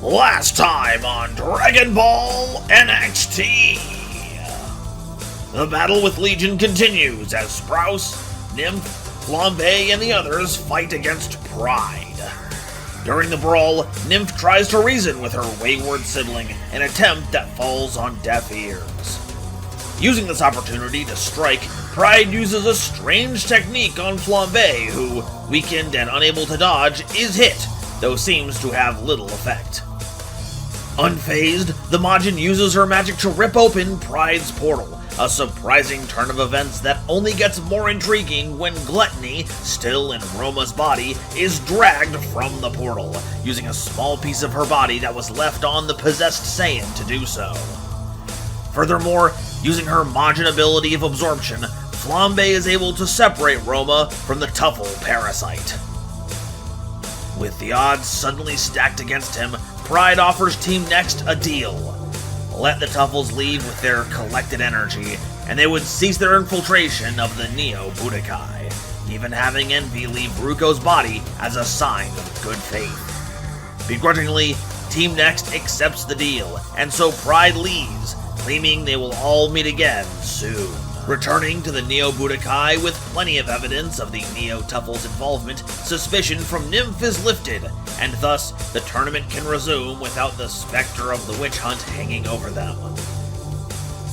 Last time on Dragon Ball NXT. The battle with Legion continues as Sprouse, Nymph, Flambe, and the others fight against Pride. During the brawl, Nymph tries to reason with her wayward sibling, an attempt that falls on deaf ears. Using this opportunity to strike, Pride uses a strange technique on Flambe, who, weakened and unable to dodge, is hit, though seems to have little effect. Unfazed, the Majin uses her magic to rip open Pride's portal, a surprising turn of events that only gets more intriguing when Gluttony, still in Roma's body, is dragged from the portal, using a small piece of her body that was left on the possessed Saiyan to do so. Furthermore, using her Majin ability of absorption, Flambe is able to separate Roma from the Tuffle parasite. With the odds suddenly stacked against him, Pride offers Team NXT a deal. Let the Tuffles leave with their collected energy, and they would cease their infiltration of the Neo Budokai, even having Envy leave Ruko's body as a sign of good faith. Begrudgingly, Team NXT accepts the deal, and so Pride leaves, claiming they will all meet again soon. Returning to the Neo Budokai with plenty of evidence of the Neo Tuffles' involvement, suspicion from Nymph is lifted, and thus the tournament can resume without the specter of the witch hunt hanging over them.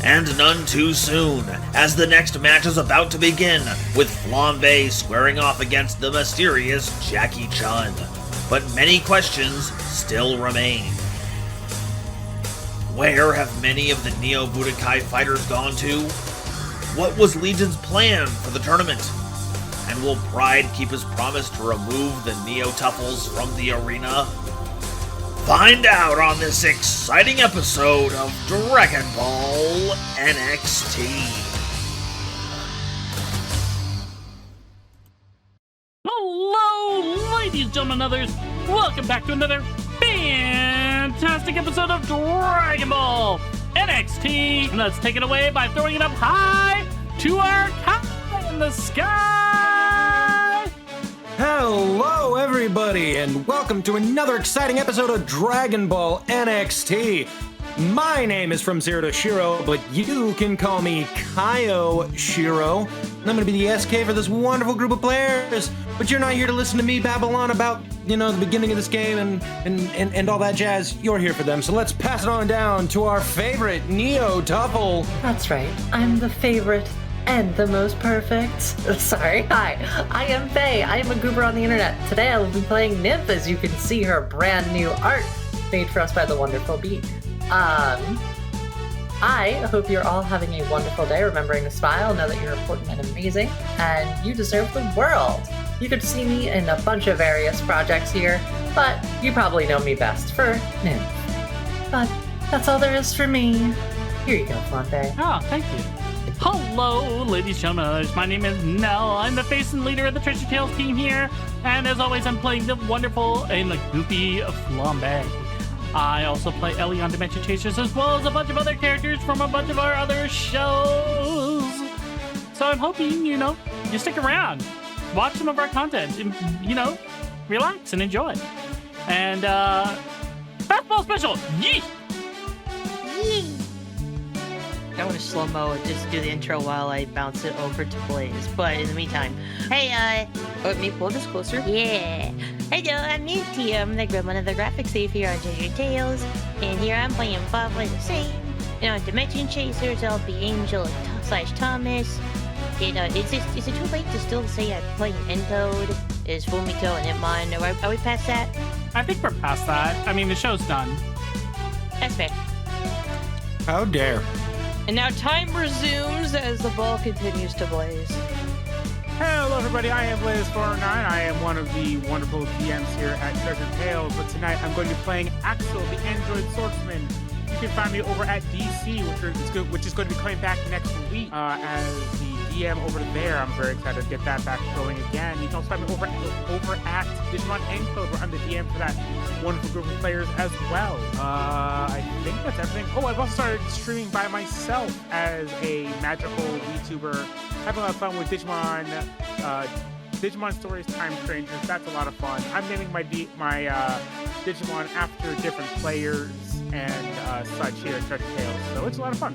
And none too soon, as the next match is about to begin, with Flambe squaring off against the mysterious Jackie Chun. But many questions still remain. Where have many of the Neo Budokai fighters gone to? What was Legion's plan for the tournament? And will Pride keep his promise to remove the Neo-Tuffles from the arena? Find out on this exciting episode of Dragon Ball NXT. Hello, ladies, gentlemen, and others. Welcome back to another fantastic episode of Dragon Ball NXT. Let's take it away by throwing it up high to our top in the sky. Hello, everybody, and welcome to another exciting episode of Dragon Ball NXT. My name is From Zero to Shiro, but you can call me Kaio Shiro. And I'm going to be the SK for this wonderful group of players. But you're not here to listen to me babble on about, the beginning of this game and all that jazz. You're here for them. So let's pass it on down to our favorite Neo Tuffle. That's right. I'm the favorite and the most perfect. Sorry. Hi, I am Faye. I am a goober on the internet. Today I will be playing Nymph, as you can see her brand new art made for us by the wonderful Bee. I hope you're all having a wonderful day, remembering to smile, know that you're important and amazing, and you deserve the world. You could see me in a bunch of various projects here, but you probably know me best for Nymph. But that's all there is for me. Here you go, Flambe. Oh, thank you. Hello, ladies and gentlemen. My name is Nell. I'm the face and leader of the Treasure Tales team here, and as always, I'm playing the wonderful and goofy Flambe. I also play Ellie on Dimension Chasers, as well as a bunch of other characters from a bunch of our other shows. So I'm hoping, you stick around, watch some of our content, and, relax and enjoy. And, Fastball Special! Yee! I want to slow-mo and just do the intro while I bounce it over to Blaze. But in the meantime, hey, let me pull this closer. Yeah. Hello, I'm Minty. I'm one of the graphics safe here on Treasure Tales. And here I'm playing Bob like the same. And on Dimension Chasers, I'll be Angel / Thomas. And is it too late to still say I'm playing Encode? Is Fumiko and Hitmon? Are we past that? I think we're past that. I mean, the show's done. That's fair. How dare. And now time resumes as the ball continues to blaze. Hello everybody, I am Blaze409. I am one of the wonderful DMs here at Treasure Tales, but tonight I'm going to be playing Axel, the Android Swordsman. You can find me over at DC, which is going to be coming back next week as the DM over there. I'm very excited to get that back going again. You can also find me over at Digimon Encode, where I'm the DM for that wonderful group of players as well. I think that's everything. Oh, I've also started streaming by myself as a magical VTuber, having a lot of fun with Digimon Stories Time Strangers. That's a lot of fun. I'm naming my Digimon after different players and such here at Treasure Tales. So it's a lot of fun.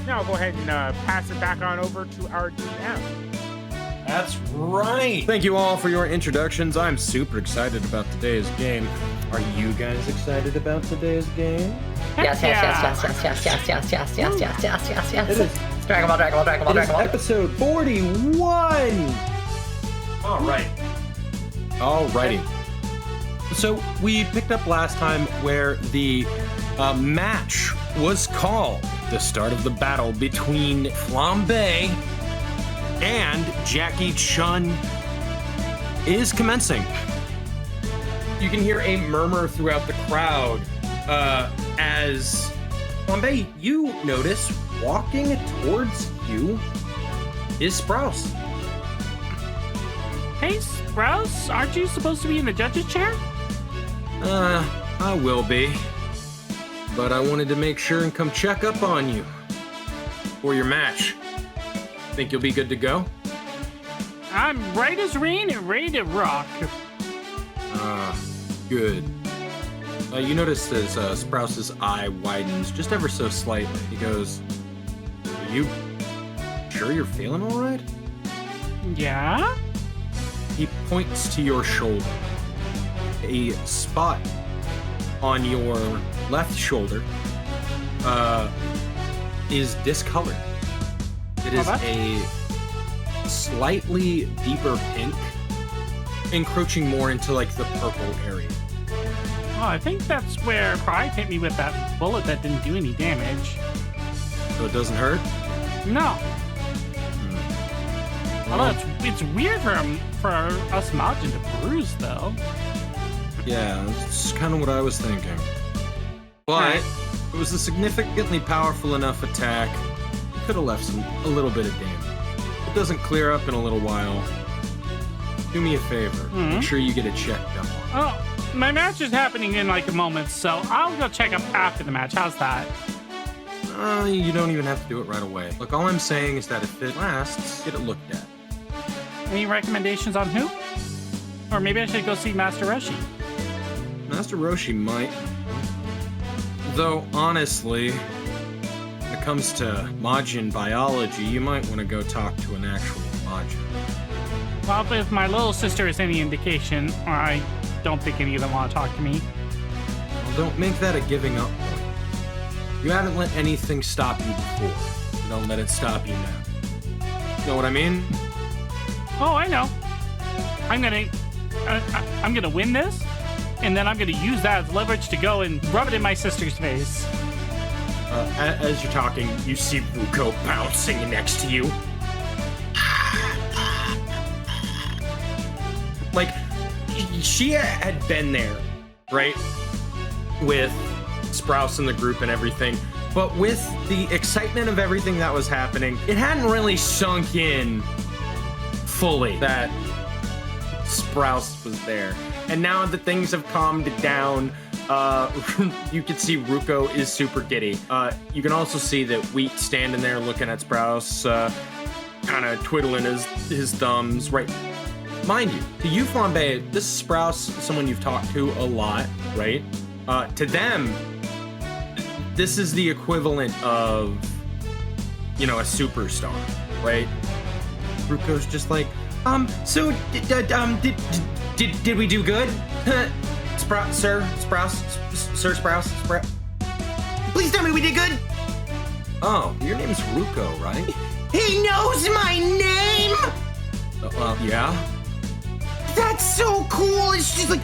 Now I'll go ahead and pass it back on over to our DM. That's right. Thank you all for your introductions. I'm super excited about today's game. Are you guys excited about today's game? Yes. It is. Dragon Ball. It is episode 41. All right. Alrighty. So we picked up last time where the match was called. The start of the battle between Flambe and Jackie Chun is commencing. You can hear a murmur throughout the crowd as Flambe, you notice walking towards you is Sprouse. Hey, Sprouse, aren't you supposed to be in the judge's chair? I will be. But I wanted to make sure and come check up on you for your match. Think you'll be good to go? I'm right as rain and ready to rock. Good. You notice as Sprouse's eye widens just ever so slightly. He goes, "Are you sure you're feeling all right?" Yeah? He points to your shoulder. A spot on your left shoulder is discolored. It is a slightly deeper pink, encroaching more into like the purple area. Oh, I think that's where Pride hit me with that bullet that didn't do any damage. So it doesn't hurt? No. Although it's weird for us Majin to bruise, though. Yeah, that's kind of what I was thinking. But it was a significantly powerful enough attack. You could have left a little bit of damage. It doesn't clear up in a little while. Do me a favor. Make sure you get it checked up. Oh, my match is happening in like a moment, so I'll go check up after the match. How's that? You don't even have to do it right away. Look, all I'm saying is that if it lasts, get it looked at. Any recommendations on who? Or maybe I should go see Master Roshi. Master Roshi might. Though, honestly, when it comes to Majin biology, you might want to go talk to an actual Majin. Well, if my little sister is any indication, I don't think any of them want to talk to me. Well, don't make that a giving up point. You haven't let anything stop you before. So don't let it stop you now. Know what I mean? Oh, I know. I'm gonna win this, and then I'm gonna use that as leverage to go and rub it in my sister's face. As you're talking, you see Ruko bouncing next to you. Like, she had been there, right? With Sprouse and the group and everything. But with the excitement of everything that was happening, it hadn't really sunk in fully that Sprouse was there. And now that things have calmed down, you can see Ruko is super giddy. You can also see that Wheat standing there looking at Sprouse, kind of twiddling his thumbs, right? Mind you, to you, Flambe, this is Sprouse, someone you've talked to a lot, right? To them, this is the equivalent of, a superstar, right? Ruko's just like, so, did we do good? Sprouse. Please tell me we did good! Oh, your name's Ruko, right? He knows my name! Yeah? That's so cool! It's just like,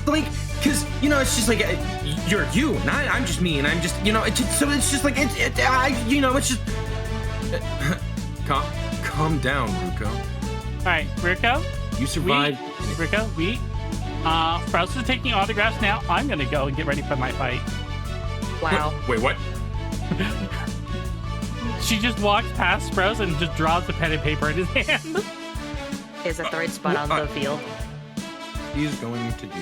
because, it's just like, you're you, and I'm just me, and I'm just, it's just like, it's just... Calm down, Ruko. Alright, Ruko? You survived. Ruko, Sprouse is taking autographs now. I'm gonna go and get ready for my fight. Wow. Wait, what? She just walks past Sprouse and just draws the pen and paper in his hand. Is at the right spot on the field. He's going to do.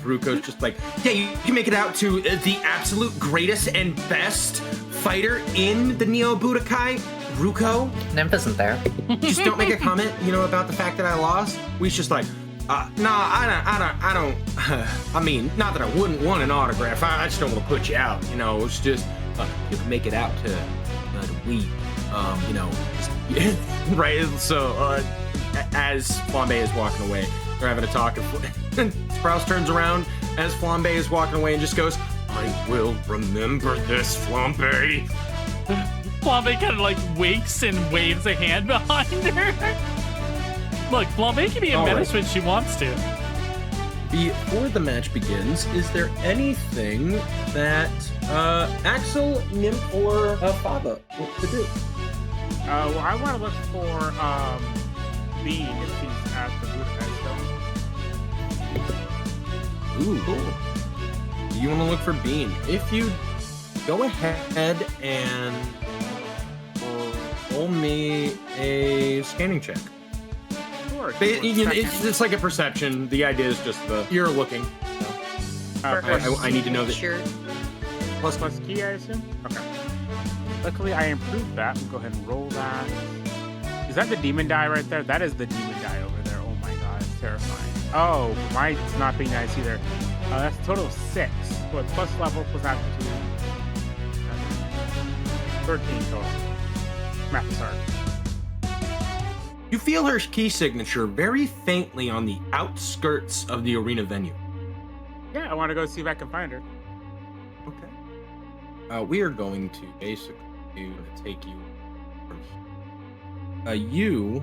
Ruko's just like, yeah, you can make it out to the absolute greatest and best fighter in the Neo Budokai. Ruko, Nymph isn't there. just don't make a comment, about the fact that I lost. We just like, I don't. I mean, not that I wouldn't want an autograph. I just don't want to put you out. It's just you can make it out to the week. Right. So as Flambe is walking away, they're having a talk, and Sprouse turns around as Flambe is walking away and just goes, "I will remember this, Flambe." Flambe kind of like winks and waves a hand behind her. Look, Flambe can be a menace when she wants to. Before the match begins, is there anything that Axel, Nymph, or Fava want to do? Well, I want to look for Bean if he's at the Budokai Stone. Ooh, cool. You want to look for Bean. If you go ahead and roll me a scanning check. Sure. It's like a perception. The idea is just you're looking. I need to know that. Sure. Plus key, I assume? Okay. Luckily, I improved that. We'll go ahead and roll that. Is that the demon die right there? That is the demon die over there. Oh my god, it's terrifying. Oh, mine's not being nice either. That's a total of 6. What, plus level, plus aptitude. 13 total. Math is hard. You feel her key signature very faintly on the outskirts of the arena venue. Yeah, I want to go see if I can find her. Okay. We are going to basically take you from here. You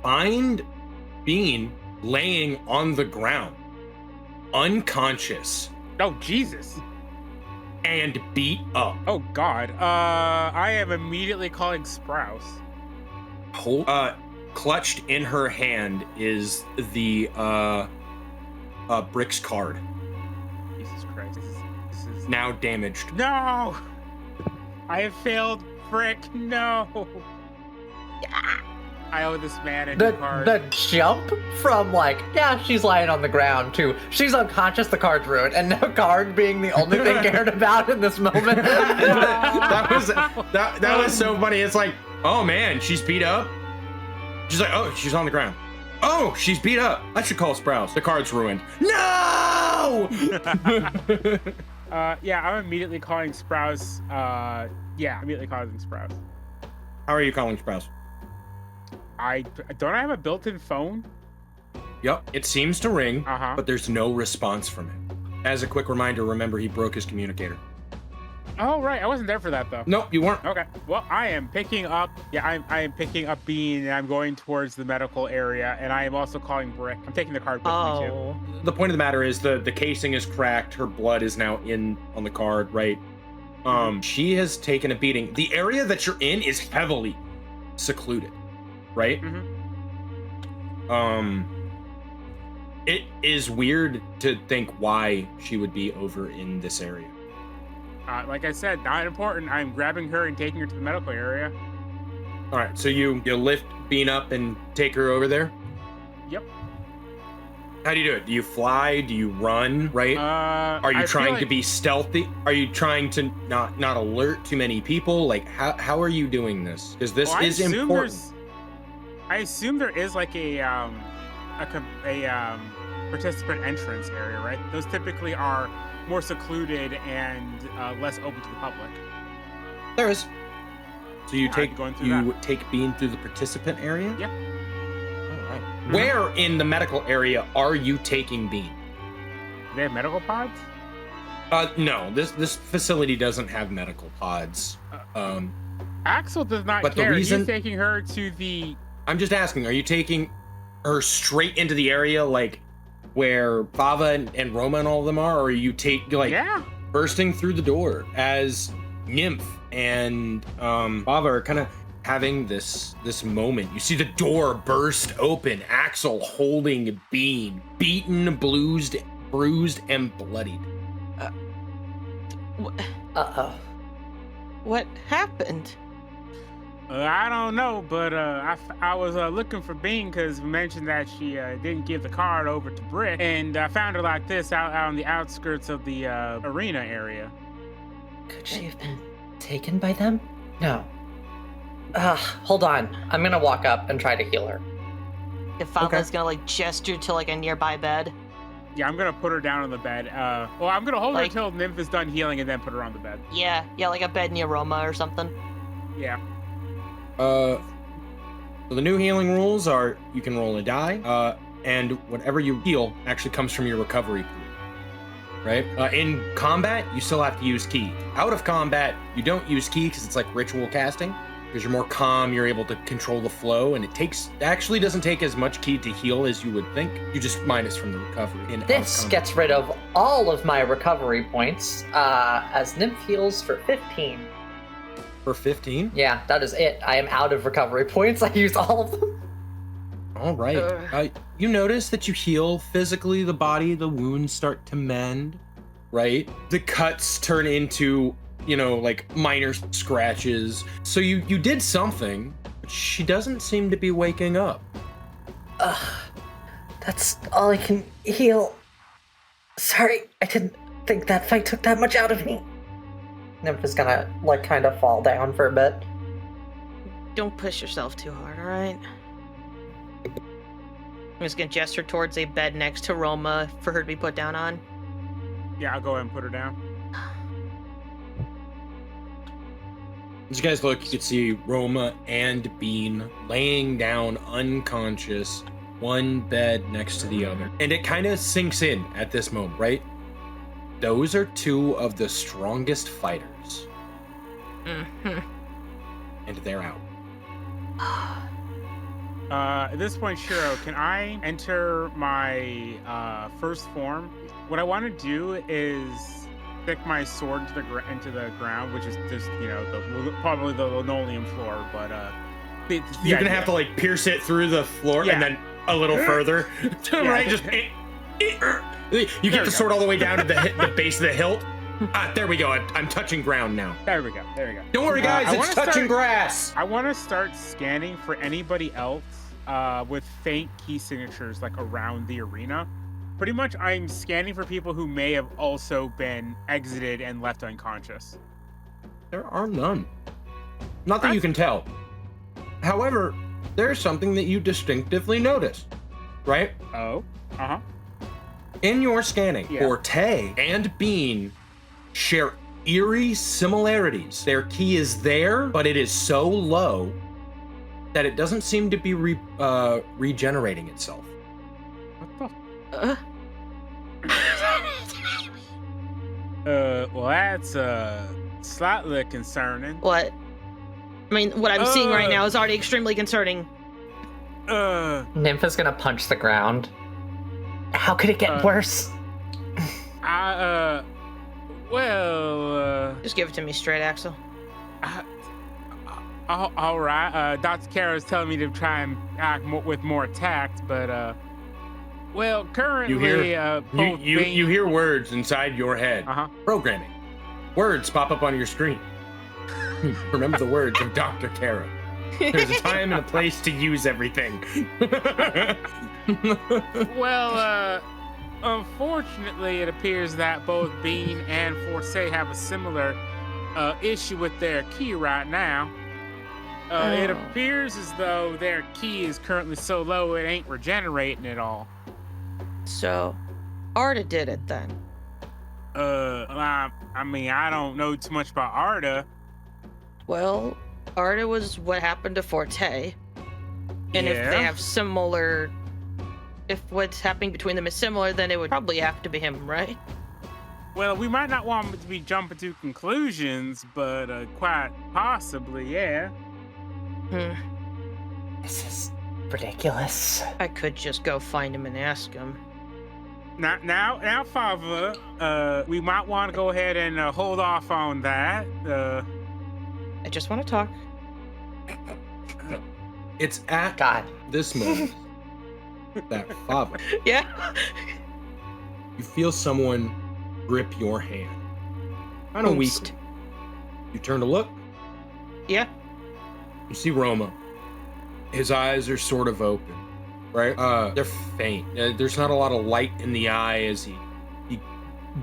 find Bean laying on the ground, unconscious. Oh, Jesus. And beat up. Oh, God. I am immediately calling Sprouse. Clutched in her hand is the Brick's card. Jesus Christ. This is now damaged. No! I have failed. Frick, no! I owe this man a new card. The jump from she's lying on the ground to she's unconscious, the card's ruined, and the card being the only thing cared about in this moment. that was so funny. It's like, oh man, she's beat up. She's like, oh, she's on the ground. Oh, she's beat up. I should call Sprouse. The card's ruined. No! Yeah, I'm immediately calling Sprouse. Immediately calling Sprouse. How are you calling Sprouse? I have a built-in phone. Yep, it seems to ring, but there's no response from him. As a quick reminder, remember he broke his communicator. Oh, right. I wasn't there for that, though. Nope, you weren't. Okay. Well, I am picking up... Yeah, I am picking up Bean, and I'm going towards the medical area, and I am also calling Brick. I'm taking the card with me, too. The point of the matter is the casing is cracked. Her blood is now on the card, right? She has taken a beating. The area that you're in is heavily secluded, right? It is weird to think why she would be over in this area. Like I said, not important. I'm grabbing her and taking her to the medical area. All right, so you lift Bean up and take her over there? Yep. How do you do it? Do you fly? Do you run? Right? Are you trying to be stealthy? Are you trying to not alert too many people? Like, how are you doing this? Because this is important. I assume there is like a participant entrance area, right? Those typically are more secluded and less open to the public. There is. So you take Bean through the participant area? Yeah. All right. Where in the medical area are you taking Bean? They have medical pods? No. This facility doesn't have medical pods. Axel does not care. He's taking her to the... I'm just asking, are you taking her straight into the area, like where Fava and Roma and all of them are, or are you bursting through the door as Nymph and Fava are kind of having this moment? You see the door burst open, Axel holding Bean, beaten, bruised, and bloodied. What happened? I don't know, but I was looking for Bean because we mentioned that she didn't give the card over to Brick, and I found her like this out on the outskirts of the arena area. Could she have been taken by them? No, Hold on. I'm gonna walk up and try to heal her. If Flambe's gonna like gesture to like a nearby bed. Yeah, I'm gonna put her down on the bed. Well, I'm gonna hold her Like- until Nymph is done healing and then put her on the bed. Yeah, like a bed near Roma or something. Yeah. So the new healing rules are you can roll a die, and whatever you heal actually comes from your recovery pool. Right? In combat, you still have to use ki. Out of combat, you don't use ki because it's like ritual casting. Because you're more calm, you're able to control the flow, and it actually doesn't take as much ki to heal as you would think. You just minus from the recovery. This gets rid of all of my recovery points, as Nymph heals for 15. For 15? Yeah, that is it. I am out of recovery points. I used all of them. All right. You notice that you heal physically the body, the wounds start to mend, right? The cuts turn into, like minor scratches. So you did something, but she doesn't seem to be waking up. That's all I can heal. Sorry, I didn't think that fight took that much out of me. Nymph is gonna, kind of fall down for a bit. Don't push yourself too hard, alright? I'm just gonna gesture towards a bed next to Roma for her to be put down on. Yeah, I'll go ahead and put her down. As you guys look, you can see Roma and Bean laying down unconscious, one bed next to the other. And it kind of sinks in at this moment, right? Those are two of the strongest fighters. Mm-hmm. And they're out. At this point, Shiro, can I enter my first form? What I want to do is stick my sword into the ground, which is just, probably the linoleum floor, but You're gonna have to pierce it through the floor and then a little further, right? Just you get the sword all the way down to the base of the hilt. There we go. I'm touching ground now. There we go. Don't worry, guys. It's touching grass. I want to start scanning for anybody else with faint key signatures around the arena. Pretty much, I'm scanning for people who may have also been exited and left unconscious. There are none. Not that you can tell. However, there's something that you distinctively notice, right? Oh. Uh-huh. In your scanning, Forte and Bean share eerie similarities. Their key is there, but it is so low that it doesn't seem to be regenerating itself. What the? Well, that's slightly concerning. What? I mean, what I'm seeing right now is already extremely concerning. Nymph is gonna punch the ground. How could it get worse? Just give it to me straight, Axel. All right. Dr. Kara's telling me to try and act with more tact, but currently you hear words inside your head. Programming. Words pop up on your screen. Remember the words of Dr. Kara. There's a time and a place to use everything. Unfortunately, it appears that both Bean and Forte have a similar issue with their key right now. It appears as though their key is currently so low it ain't regenerating at all. So, Arda did it then? I don't know too much about Arda. Well, Arda was what happened to Forte. And if they have similar... If what's happening between them is similar, then it would probably have to be him, right? Well, we might not want to be jumping to conclusions, but quite possibly, yeah. This is ridiculous. I could just go find him and ask him. Now, Father, we might want to go ahead and hold off on that. I just want to talk. It's at this moment that Father. Yeah. You feel someone grip your hand. Kind of weak. You turn to look. Yeah. You see Roma. His eyes are sort of open, right? They're faint. There's not a lot of light in the eye as he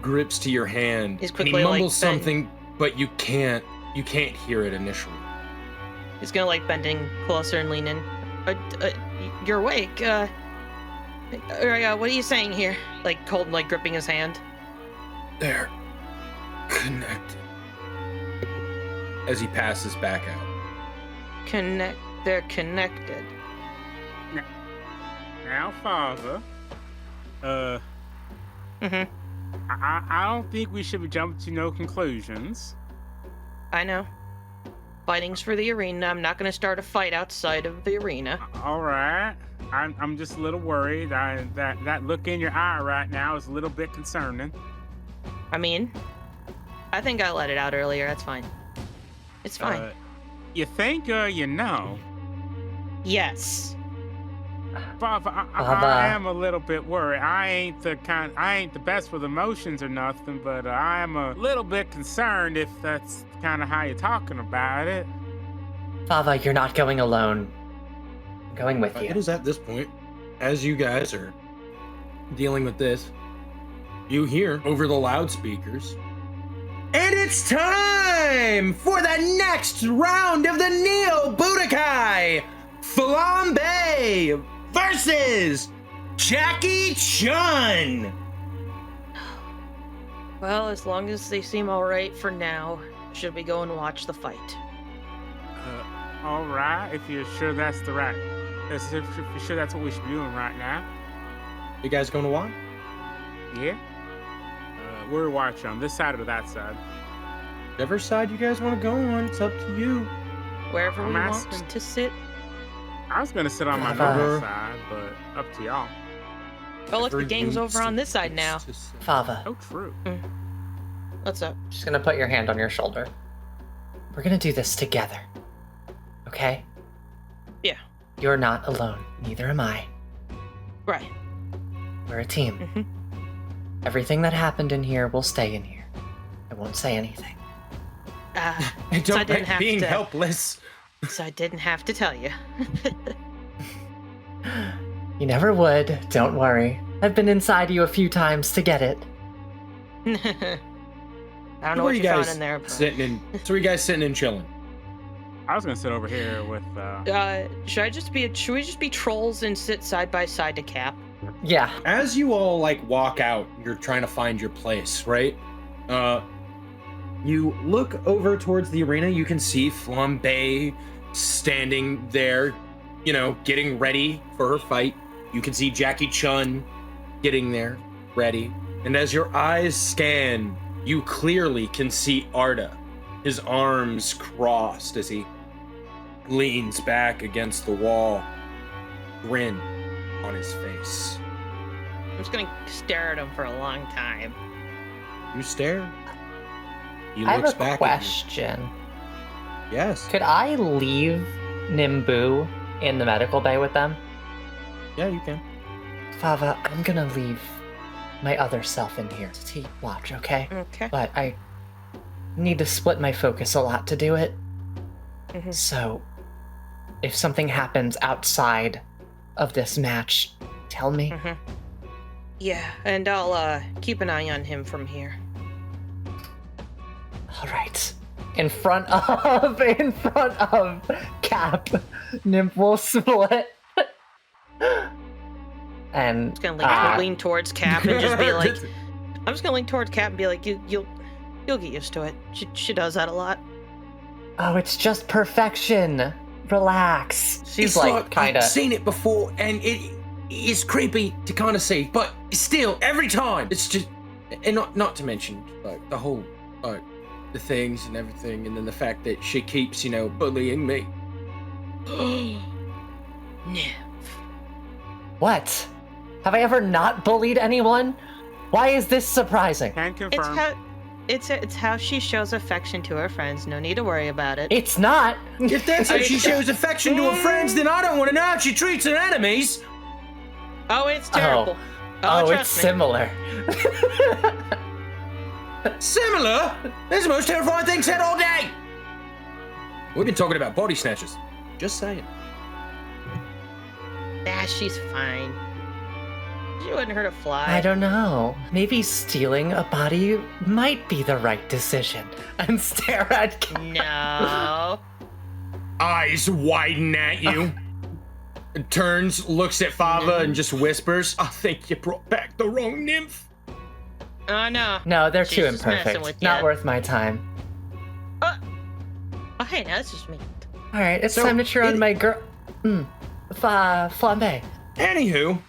grips to your hand. He's and he quickly, mumbles something, but you can't hear it initially. He's gonna like bending closer and lean in. You're awake. What are you saying here? Like Colton, like gripping his hand. They're connected. As he passes back out. They're connected. Now, Father. Mm-hmm. I don't think we should be jumping to no conclusions. I know. Fighting's for the arena. I'm not gonna start a fight outside of the arena. All right. I'm just a little worried. That look in your eye right now is a little bit concerning. I mean, I think I let it out earlier. That's fine. It's fine. You think or you know? Yes. Father, I am a little bit worried. I ain't the best with emotions or nothing, but I am a little bit concerned if that's kind of how you're talking about it. Fava, you're not going alone. I'm going with you. It is at this point, as you guys are dealing with this, you hear over the loudspeakers, and it's time for the next round of the Neo Budokai Flambe versus Jackie Chun. Well, as long as they seem all right for now, should we go and watch the fight? All right. If you're sure that's the right, if you're sure that's what we should be doing right now. You guys going to watch? Yeah. We're watching on this side or that side. Whichever side you guys want to go on, it's up to you. Wherever we want asking. them to sit. I was gonna sit on my normal side, but up to y'all. Oh, look, the gang's over on this side now. Fava, Oh, true. What's up? just gonna put your hand on your shoulder. We're gonna do this together. Okay? Yeah. You're not alone. Neither am I. Right. We're a team. Mhm. Everything that happened in here will stay in here. I won't say anything. I So I don't didn't like have being to- helpless. So I didn't have to tell you. You never would. Don't worry. I've been inside you a few times to get it. I don't know Where what you found in there. But... So you guys sitting and chilling? I was gonna sit over here with. should we just be trolls and sit side by side to Cap? Yeah. As you all like walk out, you're trying to find your place, right? You look over towards the arena. You can see Flambe standing there, you know, getting ready for her fight. You can see Jackie Chun getting there, ready. And as your eyes scan, you clearly can see Arda, his arms crossed as he leans back against the wall, grin on his face. I'm just gonna stare at him for a long time. You stare. He I have looks a back question. at you. Yes. Could I leave Nimbus in the medical bay with them? Yeah, you can. Fava, I'm gonna leave my other self in here to keep watch, okay? Okay. But I need to split my focus a lot to do it. Mhm. So, if something happens outside of this match, tell me. Mhm. Yeah, and I'll keep an eye on him from here. All right. In front of Cap, Nymph will split. And I'm just gonna lean towards Cap and just be like, I'm just gonna lean towards Cap and be like, you'll get used to it. She does that a lot. oh, it's just perfection. Relax. She's like kind I've of. seen it before, and it is creepy to kind of see, but still, every time it's just, and not to mention like the whole the things and everything, and then the fact that she keeps, you know, bullying me. Nymph. What? Have I ever not bullied anyone? Why is this surprising? Can confirm. It's how she shows affection to her friends. No need to worry about it. It's not. If that's how she shows affection to her friends, then I don't want to know how she treats her enemies. Oh, it's terrible. Oh, it's trust me. similar. Similar? That's the most terrifying thing said all day. We've been talking about body snatchers. Just saying. Nah, she's fine. She wouldn't hurt a fly. I don't know. Maybe stealing a body might be the right decision. And stare at Cap. No. eyes widen at you. Turns, looks at Fava, and just whispers, I think you brought back the wrong nymph. Oh, no. No, they're She's too just messing imperfect. with Not ya. worth my time. Oh, hey, now it's just me. All right, it's So, time to cheer on my girl. Flambe. Anywho,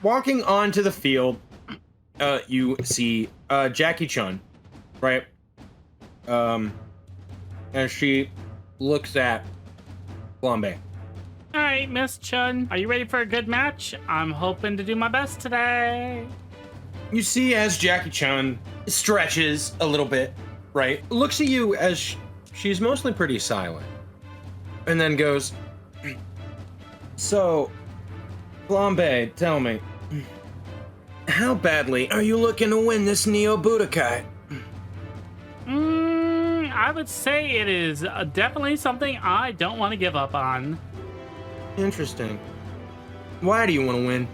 walking onto the field, you see Jackie Chun, right? As she looks at Flambe. All right, Miss Chun, are you ready for a good match? I'm hoping to do my best today. You see as Jackie Chun stretches a little bit, right? Looks at you as she's mostly pretty silent. And then goes, so, Flambe, tell me, how badly are you looking to win this Neo Budokai? I would say it is definitely something I don't want to give up on. Interesting. Why do you want to win?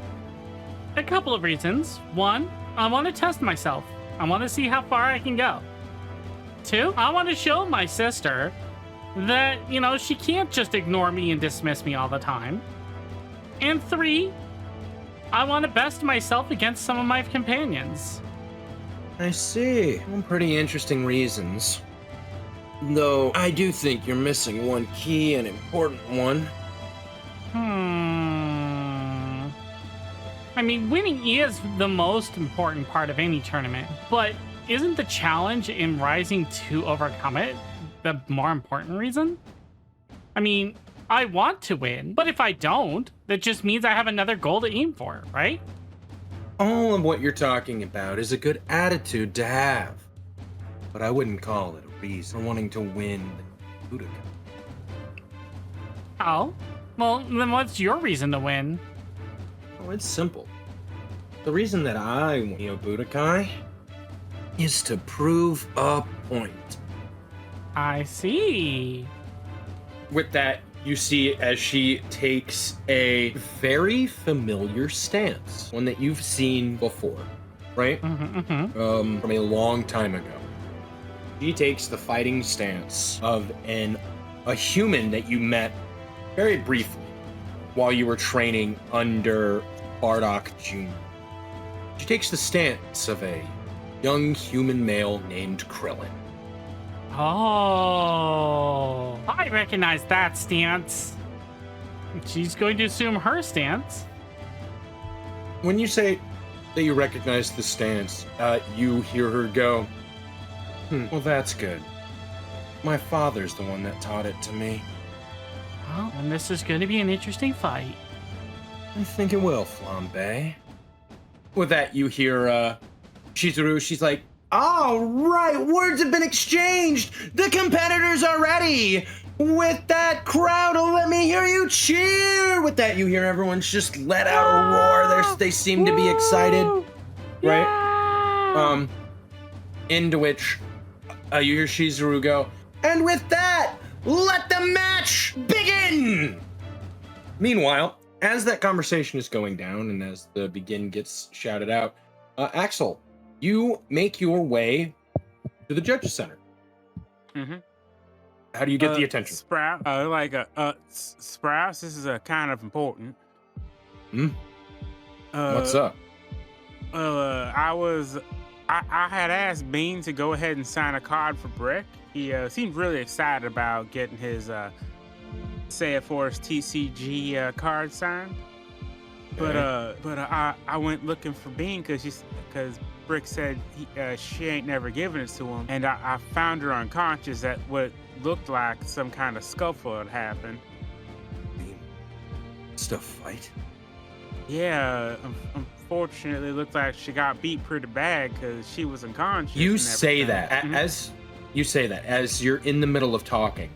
A couple of reasons. One, I want to test myself. I want to see how far I can go. Two, I want to show my sister that, she can't just ignore me and dismiss me all the time. And three, I want to best myself against some of my companions. I see. Well, pretty interesting reasons. Though I do think you're missing one key and important one. I mean, winning is the most important part of any tournament, but isn't the challenge in rising to overcome it the more important reason? I mean, I want to win, but if I don't, that just means I have another goal to aim for, right? All of what you're talking about is a good attitude to have. But I wouldn't call it a reason for wanting to win the Budokai. Oh? Well, then what's your reason to win? Oh, it's simple. The reason that I want Neo Budokai is to prove a point. I see. With that, you see as she takes a very familiar stance, one that you've seen before, right? From a long time ago. She takes the fighting stance of a human that you met very briefly while you were training under Bardock Jr. She takes the stance of a young human male named Krillin. Oh, I recognize that stance. She's going to assume her stance. When you say that you recognize the stance, you hear her go, well, that's good. My father's the one that taught it to me. Well, and this is going to be an interesting fight. I think it will, Flambe. With that, you hear Shizuru. She's like, all right, words have been exchanged. The competitors are ready. With that, crowd, let me hear you cheer. With that, you hear everyone's just let out a roar. They seem to be excited, right? Into which you hear Shizuru go, and with that, let the match begin. Meanwhile, as that conversation is going down and as the begin gets shouted out, Axel, you make your way to the judges center. How do you get the attention? Sprout, Sprouts, this is kind of important. What's up? I had asked Bean to go ahead and sign a card for Brick. He seemed really excited about getting his Say It Force TCG card signed. But I went looking for Bean because Brick said she ain't never given it to him, and I found her unconscious at what looked like some kind of scuffle had happened. Bean, it's a fight. Yeah, unfortunately, it looked like she got beat pretty bad because she was unconscious. You say that as you say that as you're in the middle of talking,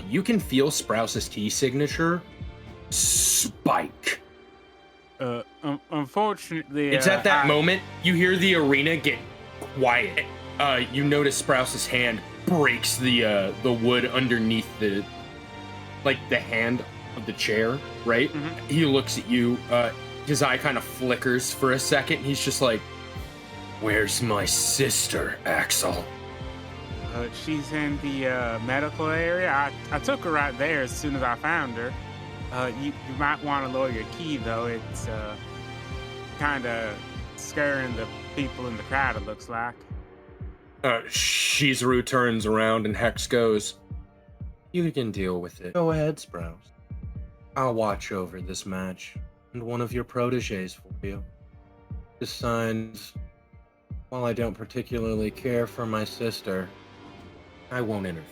you can feel Sprouse's key signature spike. Unfortunately, it's at that moment you hear the arena get quiet. You notice Sprouse's hand breaks the wood underneath the hand of the chair, right? He looks at you, his eye kind of flickers for a second. He's just like, where's my sister, Axel? She's in the medical area. I took her right there as soon as I found her. You might want to lower your key, though. It's kind of scaring the people in the crowd, it looks like. Shizuru turns around and Hex goes, "You can deal with it. Go ahead, Sprouse. I'll watch over this match and one of your proteges for you. Besides, while I don't particularly care for my sister, I won't interfere.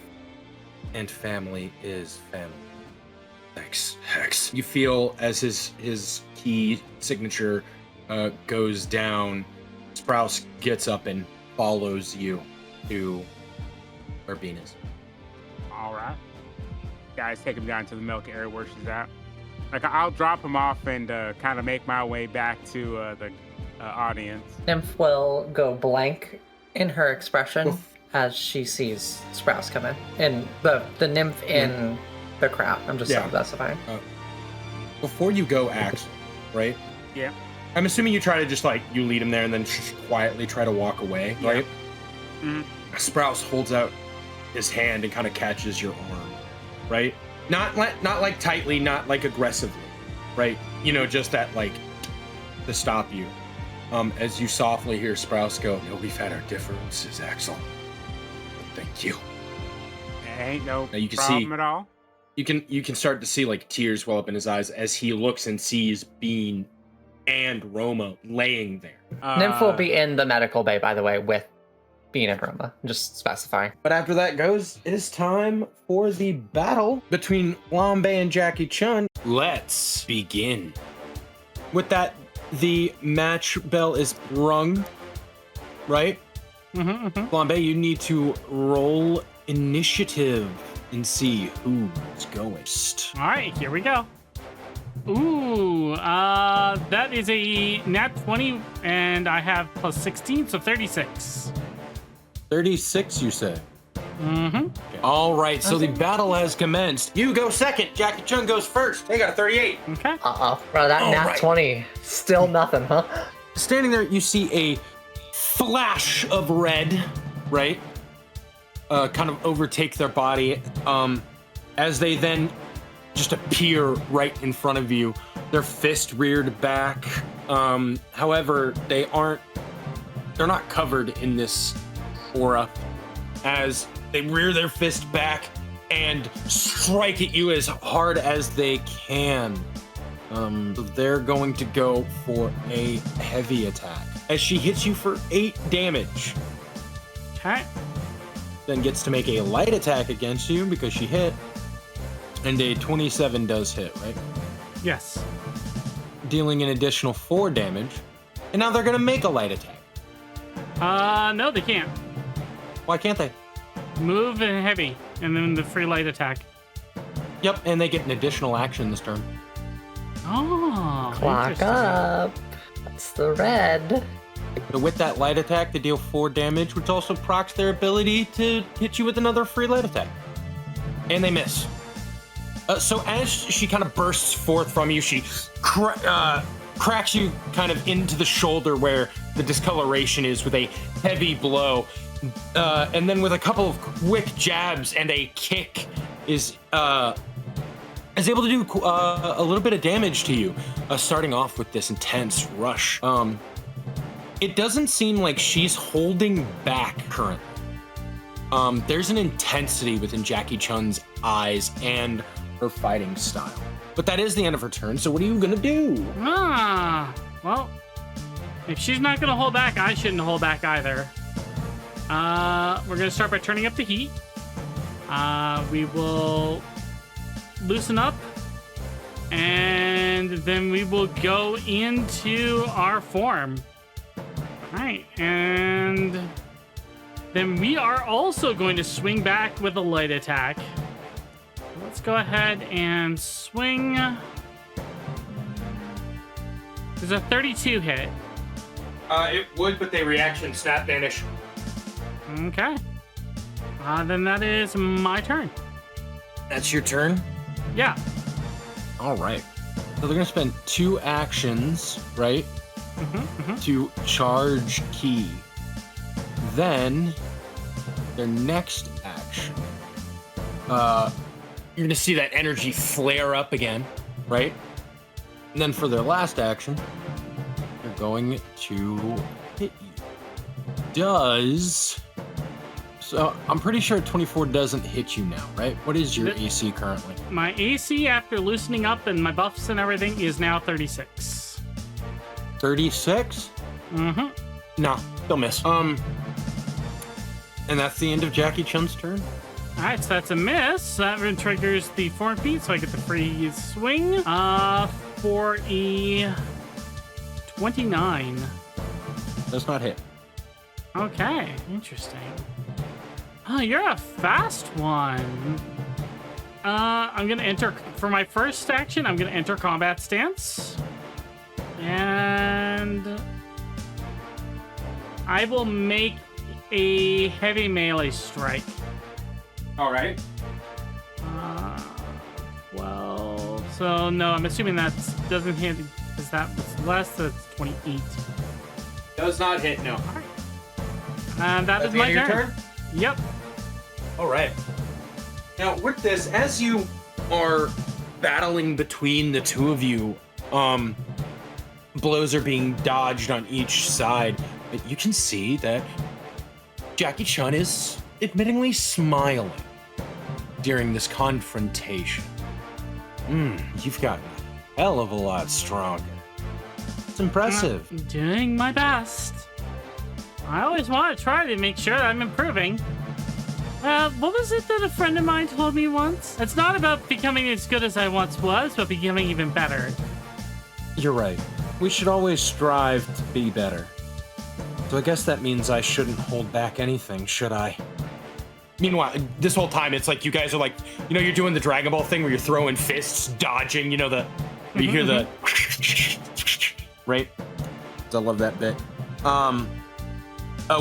And family is family." Thanks, Hex. You feel as his key signature goes down, Sprouse gets up and follows you to where Bean is. All right. Guys, take him down to the milk area where she's at. Like, I'll drop him off and kind of make my way back to the audience. Nymph will go blank in her expression as she sees Sprouse come in. And the nymph in the crowd. I'm just specifying. Before you go, Axel, right? Yeah. I'm assuming you try to just, like, you lead him there and then quietly try to walk away, right? Mm-hmm. Sprouse holds out his hand and kind of catches your arm, right? Not like tightly, not like aggressively, right? You know, just that, like, to stop you. As you softly hear Sprouse go, "No, we've had our differences, Axel. Thank you." Ain't no now you can problem see, at all. You can start to see, like, tears well up in his eyes as he looks and sees Bean and Roma laying there. Nymph will be in the medical bay, by the way, with Bean and Roma. Just specifying. But after that goes, it is time for the battle between Flambe and Jackie Chun. Let's begin. With that, the match bell is rung, right? Flambe, you need to roll initiative and see who's going. All right, here we go. Ooh, that is a nat 20, and I have plus 16, so 36. 36, you say? Mm-hmm. Okay. All right, so the battle has commenced. You go second. Jackie Chun goes first. They got a 38. Okay. Bro, that nat right. 20, still nothing, huh? Standing there, you see a flash of red, right? Kind of overtake their body, as they then just appear right in front of you. Their fist reared back. However, they're not covered in this aura, as they rear their fist back and strike at you as hard as they can. So they're going to go for a heavy attack as she hits you for 8 damage. Okay. Then gets to make a light attack against you because she hit. And a 27 does hit, right? Yes. Dealing an additional 4 damage. And now they're going to make a light attack. No, they can't. Why can't they? Move and heavy, and then the free light attack. Yep, and they get an additional action this turn. Oh, Clock interesting. up. That's the red. So with that light attack, they deal 4 damage, which also procs their ability to hit you with another free light attack. And they miss. So as she kind of bursts forth from you, she cracks you kind of into the shoulder where the discoloration is with a heavy blow. And then with a couple of quick jabs and a kick is able to do a little bit of damage to you, starting off with this intense rush. It doesn't seem like she's holding back currently. There's an intensity within Jackie Chun's eyes and her fighting style. But that is the end of her turn, so what are you gonna do? Well, if she's not gonna hold back, I shouldn't hold back either. We're gonna start by turning up the heat. We will loosen up, and then we will go into our form. All right, and then we are also going to swing back with a light attack. Let's go ahead and swing. There's a 32 hit. It would, but they reaction snap vanish. Okay. Then that is my turn. That's your turn? Yeah. All right. So they're gonna spend 2 actions, right? To charge key. Then their next action, you're gonna see that energy flare up again, right? And then for their last action, they're going to hit you. So I'm pretty sure 24 doesn't hit you now, right? What is your AC currently? My AC after loosening up and my buffs and everything is now 36. 36? Mm-hmm. No, they'll miss. And that's the end of Jackie Chun's turn. All right, so that's a miss. That triggers the 4 feet, so I get the free swing. For a 29. Does not hit. Okay, interesting. Oh, you're a fast one. I'm gonna enter for my first action. I'm gonna enter combat stance, and I will make a heavy melee strike. All right. 12. So no, I'm assuming that doesn't hit because that was less. So it's 28. Does not hit, no. All right. And that That's is the my end of your turn. Yep. All right. Now, with this, as you are battling between the two of you, blows are being dodged on each side, but you can see that Jackie Chun is admittingly smiling during this confrontation. You've gotten a hell of a lot stronger. It's impressive. I'm doing my best. I always want to try to make sure that I'm improving. What was it that a friend of mine told me once? It's not about becoming as good as I once was, but becoming even better. You're right. We should always strive to be better. So I guess that means I shouldn't hold back anything, should I? Meanwhile, this whole time, it's like you guys are like, you know, you're doing the Dragon Ball thing where you're throwing fists, dodging, you know, you hear the... right? I love that bit.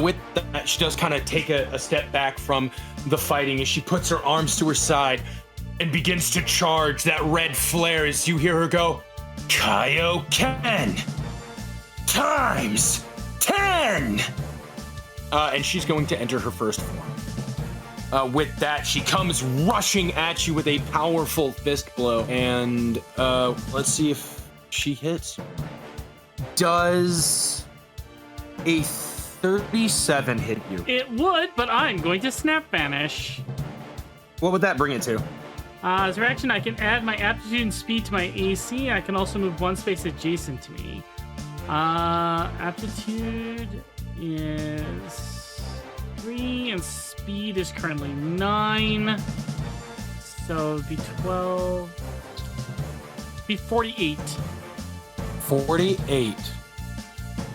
With that, she does kind of take a step back from the fighting as she puts her arms to her side and begins to charge that red flare as you hear her go, Kaioken! Times 10! And she's going to enter her first form. With that, she comes rushing at you with a powerful fist blow. And let's see if she hits. Does a 37 hit you? It would, but I'm going to Snap Vanish. What would that bring it to? As a reaction, I can add my aptitude and speed to my AC. I can also move one space adjacent to me. Aptitude is 3, and speed is currently 9. So it'd be 12. It'd be 48. 48.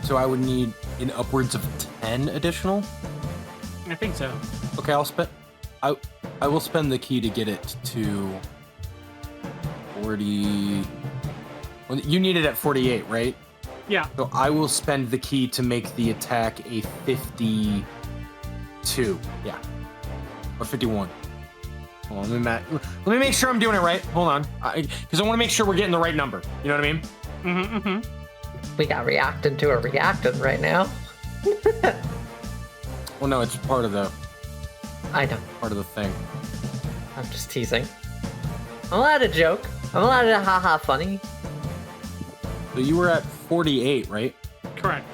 So I would need in upwards of 10 additional? I think so. Okay, I will spend the key to get it to 40. Well, you need it at 48, right? Yeah. So I will spend the key to make the attack a 52. Yeah. Or 51. Hold on, let me make sure I'm doing it right. Hold on. Because I want to make sure we're getting the right number. You know what I mean? Mm-hmm, mm-hmm. We got reacted to a reactant right now. Well, no, it's part of the I know. thing. I'm just teasing. I'm allowed to joke. I'm allowed to haha funny. So you were at 48, right? Correct.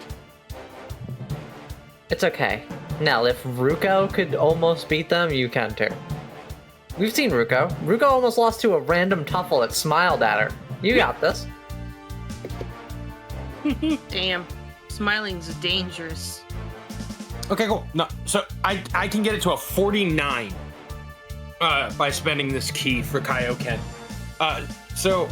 It's okay. Now, if Ruko could almost beat them, you can too. We've seen Ruko. Ruko almost lost to a random Tuffle that smiled at her. You got this. Damn. Smiling's dangerous. Okay, cool. No, so I can get it to a 49 by spending this key for Kaioken. So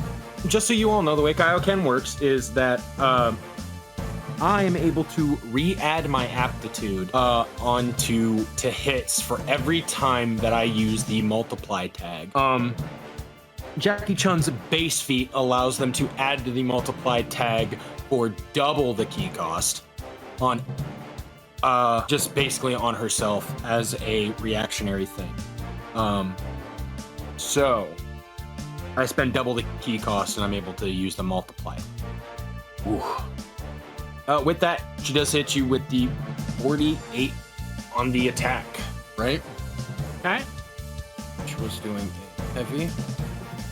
just so you all know, the way Kaioken works is that I am able to re-add my aptitude onto hits for every time that I use the multiply tag. Jackie Chun's base feat allows them to add to the multiply tag for double the key cost on just basically on herself as a reactionary thing. So I spend double the key cost and I'm able to use the multiply. Ooh. With that, she does hit you with the 48 on the attack, right? Okay. Which was doing a heavy.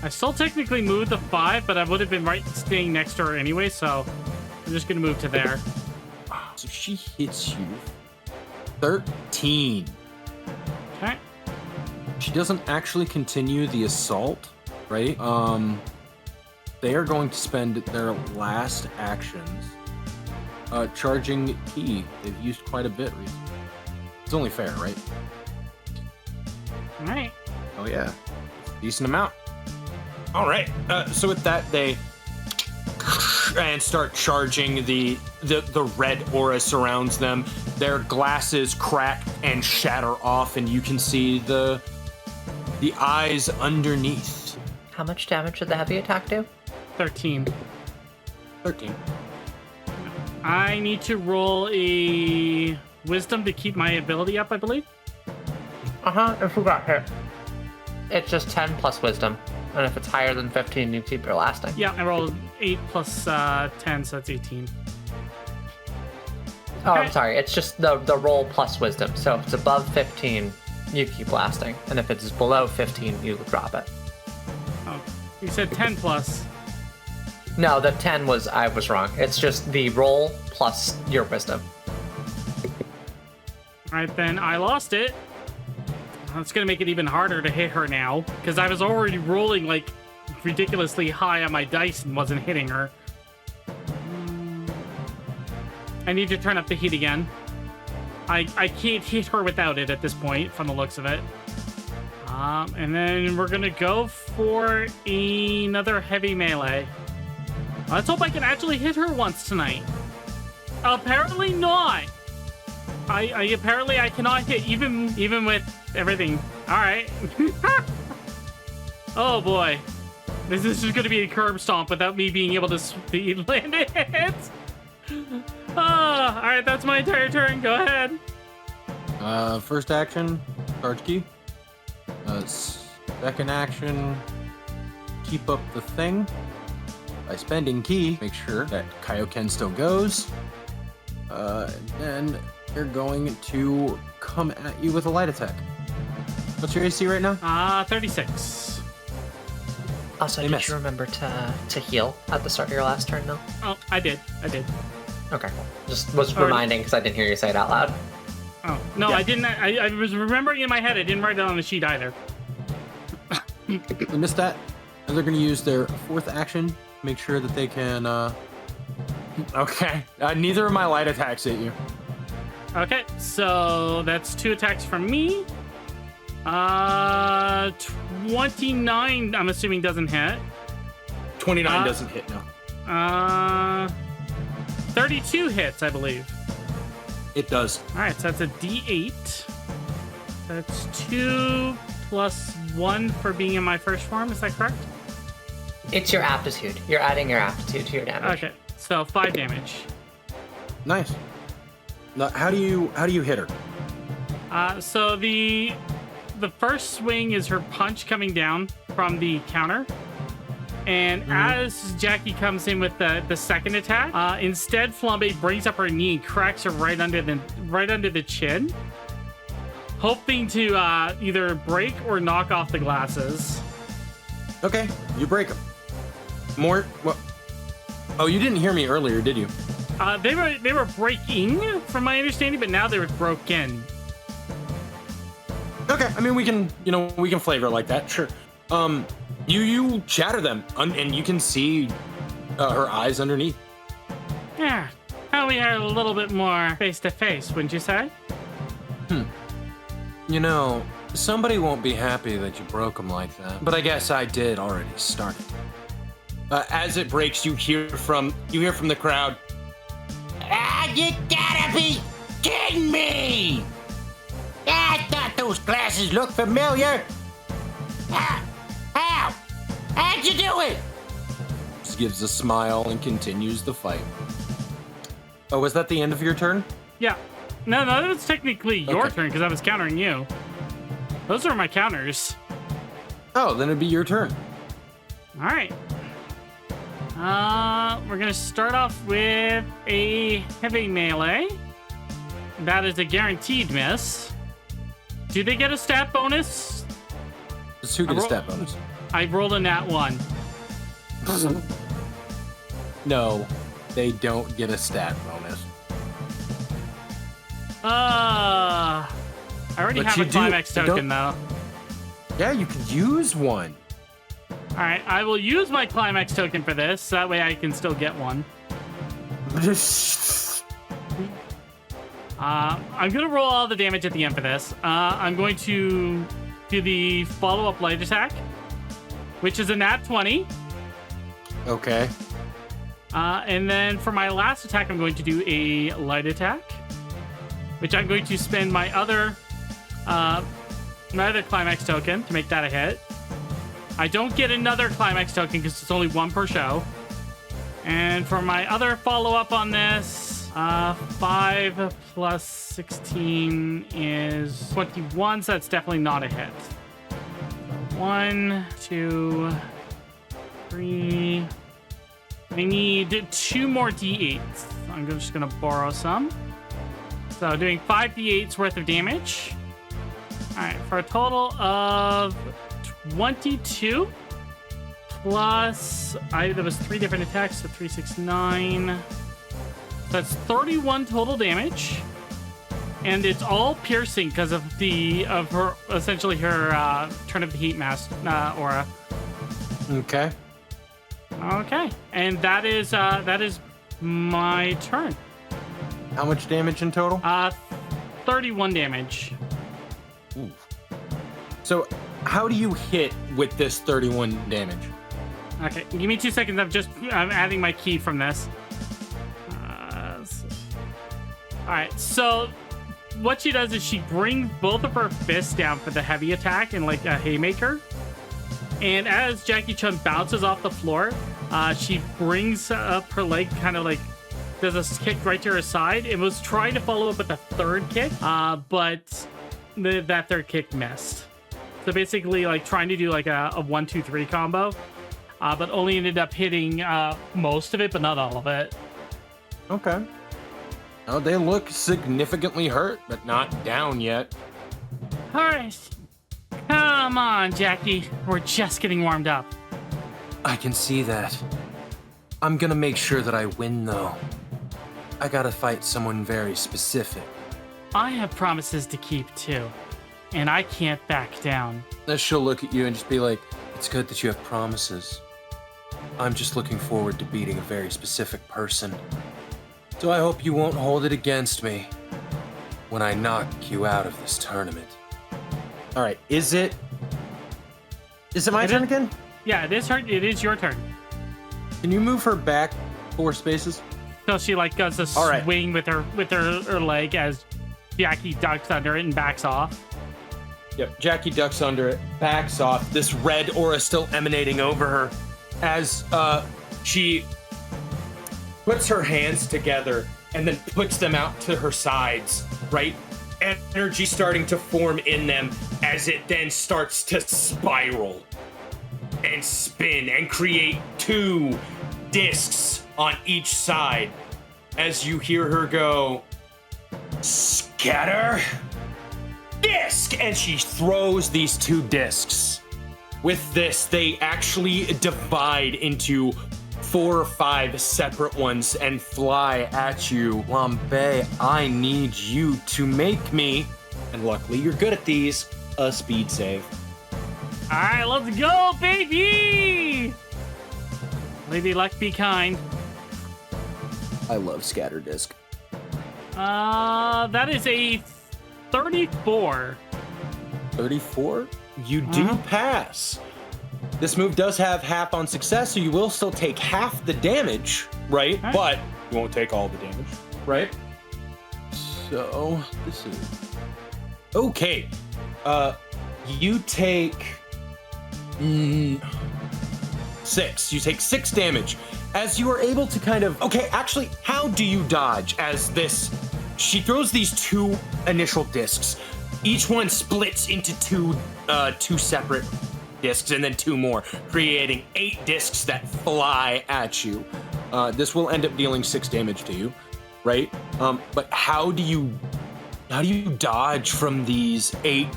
I still technically moved the 5, but I would have been staying next to her anyway, so I'm just gonna move to there. So she hits you 13. Okay. She doesn't actually continue the assault, right? They are going to spend their last actions charging Key. They've used quite a bit recently. It's only fair, right? All right. Oh yeah, decent amount. All right. So with that, they and start charging. The red aura surrounds them. Their glasses crack and shatter off, and you can see the eyes underneath. How much damage did the heavy attack do? 13. 13. I need to roll a wisdom to keep my ability up, I believe. If we got hit. It's just 10 plus wisdom. And if it's higher than 15, you keep your lasting. Yeah, I rolled 8 plus 10, so that's 18. Oh, Okay. I'm sorry. It's just the roll plus wisdom. So if it's above 15, you keep lasting. And if it's below 15, you drop it. Oh, you said 10 plus. No, the 10 was, I was wrong. It's just the roll plus your wisdom. All right, then I lost it. That's gonna make it even harder to hit her now, because I was already rolling like ridiculously high on my dice and wasn't hitting her. I need to turn up the heat again. I can't hit her without it at this point, from the looks of it. And then we're gonna go for another heavy melee. Let's hope I can actually hit her once tonight. Apparently not. Apparently I cannot hit even with everything. All right. Oh boy, this is just gonna be a curb stomp without me being able to speed land it. All right, that's my entire turn. Go ahead. First action, charge Key. Second action, keep up the thing. By spending Key, make sure that Kaioken still goes. And then they're going to come at you with a light attack. What's your AC right now? 36. Also, They did miss. you remember to heal at the start of your last turn, though? Oh, I did. Okay. Just was Alright. reminding because I didn't hear you say it out loud. Oh, no, Yeah. I didn't. I was remembering in my head. I didn't write it on the sheet either. They missed that. And they're going to use their fourth action. Make sure that they can... Okay. Neither of my light attacks hit you. Okay, so that's 2 attacks from me. 29, I'm assuming doesn't hit. 29 doesn't hit, no. 32 hits, I believe. It does. All right, so that's a D8. That's 2 plus 1 for being in my first form. Is that correct? It's your aptitude. You're adding your aptitude to your damage. Okay, so 5 damage. Nice. Now, how do you hit her? So the first swing is her punch coming down from the counter. And as Jackie comes in with the second attack, instead Flambe brings up her knee and cracks her right under the chin, hoping to either break or knock off the glasses. Okay, you break them. More? What? Oh, you didn't hear me earlier, did you? They were breaking, from my understanding, but now they were broken. Okay, I mean we can flavor it like that, sure. You shatter them, and you can see her eyes underneath. Yeah, how we are a little bit more face to face, wouldn't you say? You know, somebody won't be happy that you broke them like that. But I guess I did already start it. As it breaks, you hear from the crowd. You gotta be kidding me! I thought those glasses looked familiar. How? How'd you do it? Just gives a smile and continues the fight. Oh, was that the end of your turn? Yeah. No, that was technically your Okay. turn because I was countering you. Those are my counters. Oh, then it'd be your turn. All right. We're gonna start off with a heavy melee. That is a guaranteed miss. Do they get a stat bonus? Just who gets stat bonus? I rolled a nat 1. No, they don't get a stat bonus. I already But have you a do- climax you token, don't- though. Yeah, you could use one. All right, I will use my climax token for this. So that way I can still get one. I'm going to roll all the damage at the end for this. I'm going to do the follow-up light attack, which is a nat 20. Okay. And then for my last attack, I'm going to do a light attack, which I'm going to spend my other climax token to make that a hit. I don't get another climax token because it's only one per show. And for my other follow-up on this, 5 plus 16 is 21, so that's definitely not a hit. 1, 2, 3. I need 2 more d8s. I'm just going to borrow some. So doing 5 d8s worth of damage. All right, for a total of 22 plus there was 3 different attacks, so 3, 6, 9. That's 31 total damage, and it's all piercing because of her essentially her Turn of the Heat mask aura. Okay. Okay, and that is my turn. How much damage in total? 31 damage. Ooh. So, how do you hit with this 31 damage? Okay, give me 2 seconds. I'm adding my key from this. All right, so what she does is she brings both of her fists down for the heavy attack and like a haymaker. And as Jackie Chun bounces off the floor, she brings up her leg, kind of like does a kick right to her side. It was trying to follow up with a third kick, but that third kick missed. So basically, like trying to do like a 1, 2, 3 combo, but only ended up hitting most of it, but not all of it. Okay. Oh, they look significantly hurt, but not down yet. All right, come on, Jackie. We're just getting warmed up. I can see that. I'm gonna make sure that I win, though. I gotta fight someone very specific. I have promises to keep too, and I can't back down. She'll look at you and just be like, "It's good that you have promises. I'm just looking forward to beating a very specific person. So I hope you won't hold it against me when I knock you out of this tournament." All right, is it my turn again? Yeah, it is your turn. Can you move her back 4 spaces? So she like does a All right. swing with her leg as Jackie ducks under it and backs off. Yep, Jackie ducks under it, backs off, this red aura still emanating over her as she puts her hands together and then puts them out to her sides, right? Energy starting to form in them as it then starts to spiral and spin and create 2 discs on each side as you hear her go, "Scatter! Disc!" And she throws these 2 discs. With this, they actually divide into 4 or 5 separate ones and fly at you. Flambe, I need you to make me, and luckily you're good at these, a speed save. All right, let's go, baby! Lady Luck be kind. I love scatter disc. That is a 34. 34? You do pass. This move does have half on success, so you will still take half the damage, right? Right. But you won't take all the damage, right? So, this is... Okay. You take... 6. You take 6 damage. As you are able to kind of... Okay, actually, how do you dodge as this... She throws these 2 initial discs. Each one splits into 2 separate discs and then 2 more, creating 8 discs that fly at you. This will end up dealing 6 damage to you, right? But how do you How do you dodge from these 8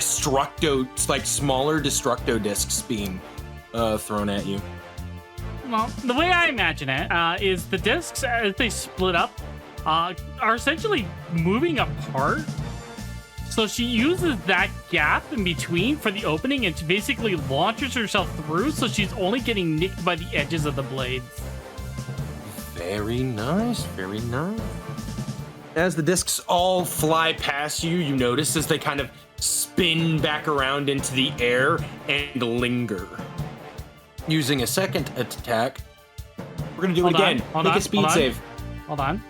smaller destructo discs being thrown at you? Well, the way I imagine it is the discs, as they split up, are essentially moving apart. So she uses that gap in between for the opening, and she basically launches herself through, so she's only getting nicked by the edges of the blades. Very nice, very nice. As the discs all fly past you, you notice as they kind of spin back around into the air and linger. Using a second attack, we're gonna do it again. Make a speed save. Hold on.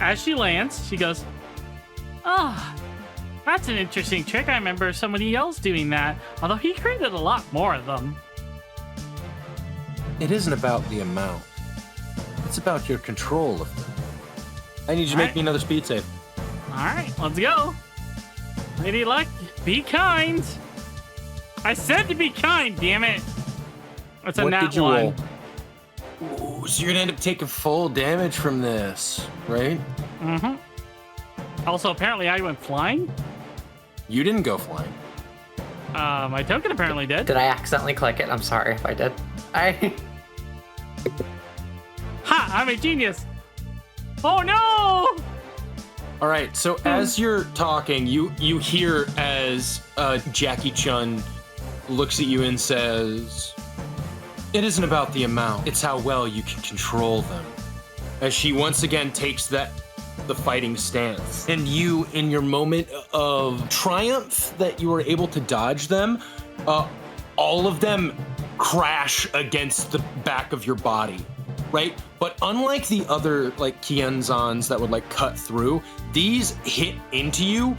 As she lands, she goes, "Ah, that's an interesting trick. I remember somebody else doing that, although he created a lot more of them." It isn't about the amount. It's about your control of them. I need you to make me another speed save. All right, let's go. Lady Luck, be kind. I said to be kind, damn it. It's a What nat did you 1. roll? Ooh, so you're gonna end up taking full damage from this, right? Mm-hmm. Also, apparently I went flying. You didn't go flying. My token apparently did. Did I accidentally click it? I'm sorry if I did. Ha! I'm a genius. Oh no! All right, so as you're talking, you hear as Jackie Chun looks at you and says, "It isn't about the amount, it's how well you can control them." As she once again takes the fighting stance. And you, in your moment of triumph that you were able to dodge them, all of them crash against the back of your body, right? But unlike the other like Kienzans that would like cut through, these hit into you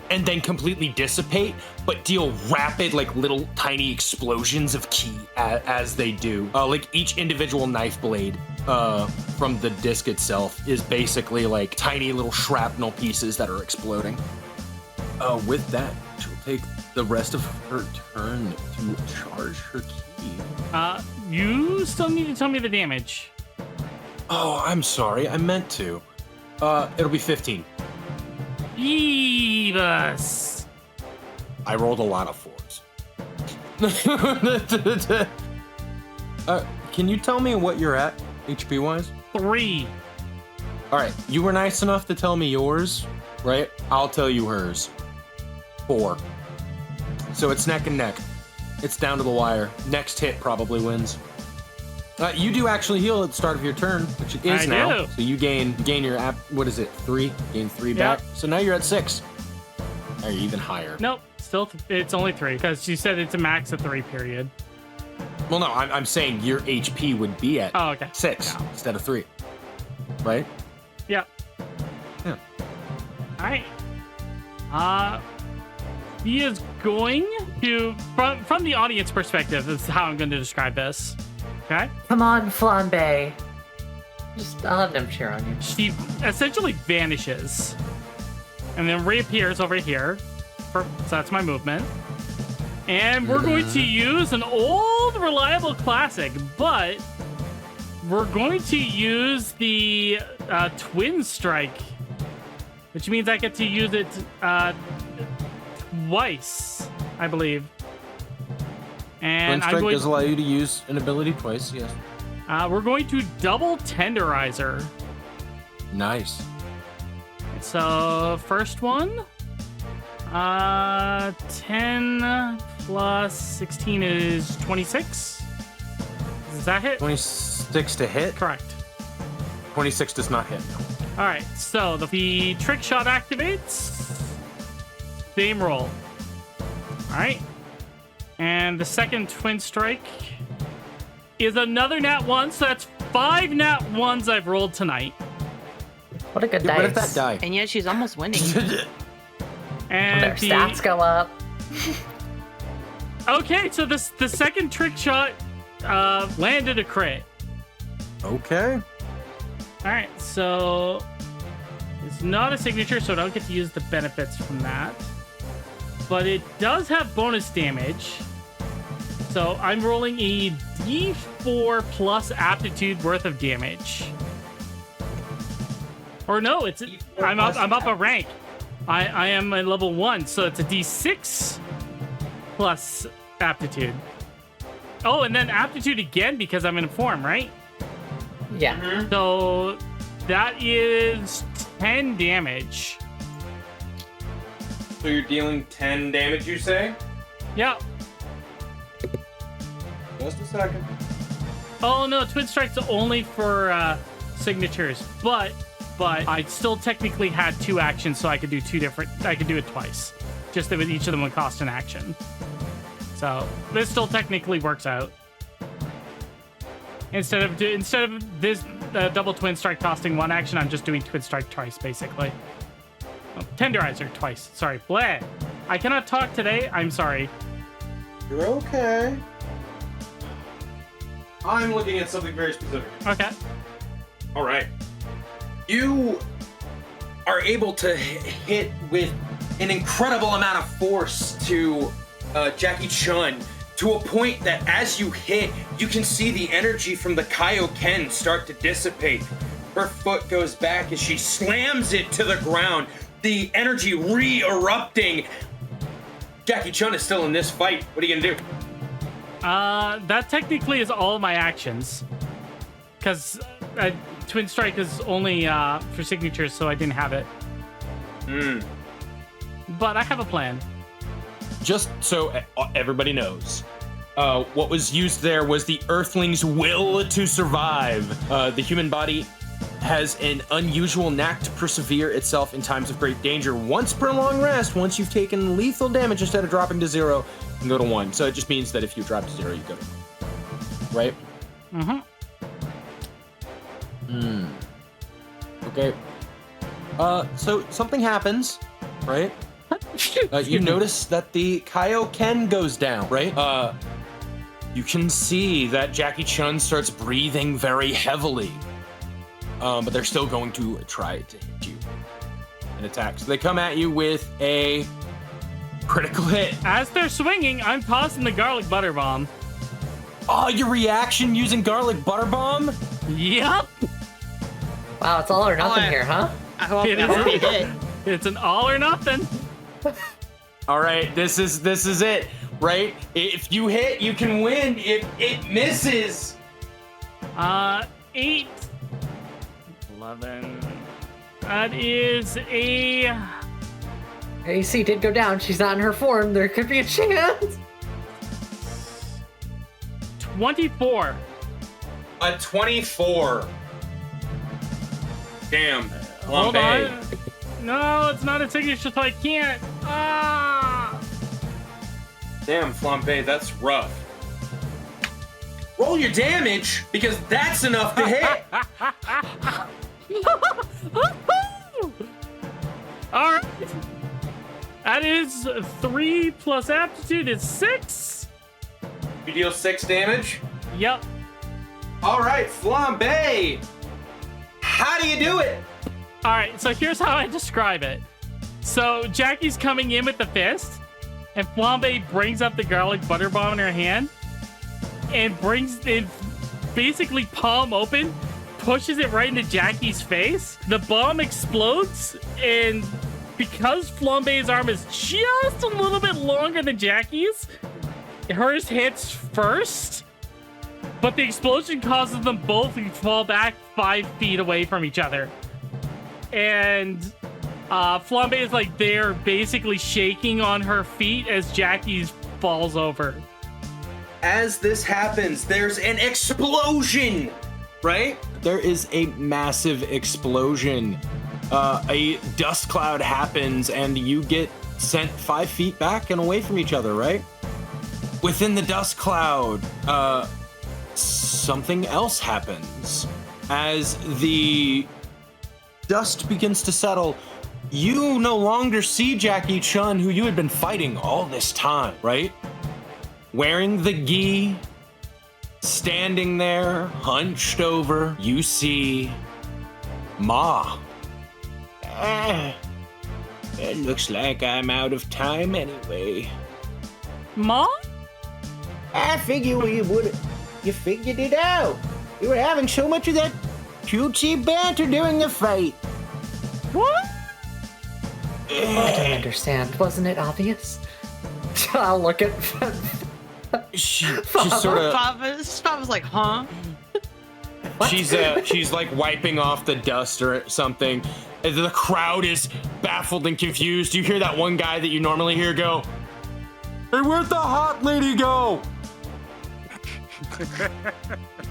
and then completely dissipate, but deal rapid like little tiny explosions of ki as they do. Like each individual knife blade from the disc itself is basically like tiny little shrapnel pieces that are exploding. With that, she'll take the rest of her turn to charge her ki. You still need to tell me the damage. Oh, I'm sorry. I meant to. It'll be 15. Beavis. I rolled a lot of 4s. Can you tell me what you're at, HP-wise? 3. All right, you were nice enough to tell me yours, right? I'll tell you hers. 4. So it's neck and neck. It's down to the wire. Next hit probably wins. You do actually heal at the start of your turn, which it is I now. do. So you gain your app. What is it? 3. Gain 3 back. So now you're at 6. Or even higher. Nope, still it's only 3 because she said it's a max of 3 period. Well, no, I'm saying your HP would be at 6 instead of 3, right? Yep. Yeah. All right. He is going to, from the audience perspective, this is how I'm going to describe this. Okay? Come on, Flambe. I'll have them cheer on you. She essentially vanishes and then reappears over here. So that's my movement. And we're going to use an old reliable classic, but we're going to use the Twin Strike, which means I get to use it twice, I believe. And Twin Strike does allow you to use an ability twice, yes. We're going to double Tenderizer. Nice. So, first one. 10 plus 16 is 26. Does that hit? 26 to hit? Correct. 26 does not hit, no. All right, so the trick shot activates. Same roll. All right. And the second Twin Strike is another nat 1, so that's 5 nat 1s I've rolled tonight. What a good What if dice. that die? And yet she's almost winning. And Their stats go up. Okay, so the second trick shot landed a crit. Okay. All right, so it's not a signature, so I don't get to use the benefits from that. But it does have bonus damage. So I'm rolling a D4 plus aptitude worth of damage. Or no, I'm up a rank. I am a level 1, so it's a D6 plus aptitude. Oh, and then aptitude again because I'm in form, right? Yeah. So that is 10 damage. So you're dealing 10 damage, you say? Yep. Just a second. Oh no, Twin Strike's only for signatures, but I still technically had 2 actions, so I could do 2 different. I could do it twice, just that with each of them would cost an action. So this still technically works out. Instead of this double Twin Strike costing 1 action, I'm just doing Twin Strike twice, basically. Oh, Tenderizer twice. Sorry, bleh. I cannot talk today. I'm sorry. You're okay. I'm looking at something very specific. Okay. All right. You are able to hit with an incredible amount of force to Jackie Chun, to a point that as you hit, you can see the energy from the Kaioken start to dissipate. Her foot goes back as she slams it to the ground, the energy re-erupting. Jackie Chun is still in this fight. What are you gonna do? That technically is all my actions. Because Twin Strike is only for signatures, so I didn't have it. But I have a plan. Just so everybody knows, what was used there was the Earthling's will to survive. The human body has an unusual knack to persevere itself in times of great danger. Once per long rest, once you've taken lethal damage, instead of dropping to 0, you can go to 1. So it just means that if you drop to 0, you go to 1. Right? Okay. So something happens, right? You notice that the Kaioken goes down, right? You can see that Jackie Chun starts breathing very heavily. But they're still going to try to hit you and attack. So they come at you with a critical hit. As they're swinging, I'm tossing the garlic butter bomb. Oh, your reaction using garlic butter bomb? Yep. Wow, it's all or nothing here, huh? I hope It you is. did. It's an all or nothing. All right, this is it, right? If you hit, you can win. If it misses, 8, 11. That is a AC did go down. She's not in her form. There could be a chance. 24. a 24. Damn. Hold Flambe. on. No, it's not a signature, so I can't. Ah! Damn, Flambe, that's rough. Roll your damage, because that's enough to hit. All right. That is 3 plus aptitude is 6. You deal 6 damage? Yep. All right, Flambe. How do you do it? All right, so here's how I describe it. So Jackie's coming in with the fist, and Flambe brings up the garlic butter bomb in her hand, and brings it basically palm open, pushes it right into Jackie's face. The bomb explodes, and because Flambe's arm is just a little bit longer than Jackie's, hers hits first, but the explosion causes them both to fall back 5 feet away from each other. And Flambe is like they're basically shaking on her feet as Jackie falls over. As this happens, there's an explosion, right? There is a massive explosion. A dust cloud happens, and you get sent 5 feet back and away from each other, right? Within the dust cloud, something else happens. As the dust begins to settle, you no longer see Jackie Chun, who you had been fighting all this time, right? Wearing the gi, standing there, hunched over, you see Ma. It looks like I'm out of time anyway. Mom? I figure you figured it out. You were having so much of that cutesy banter during the fight. What? I don't understand. Wasn't it obvious? I'll look at. She sort of. Flambe's like, huh? She's like wiping off the dust or something. And the crowd is baffled and confused. You hear that one guy that you normally hear go, "Hey, where'd the hot lady go?"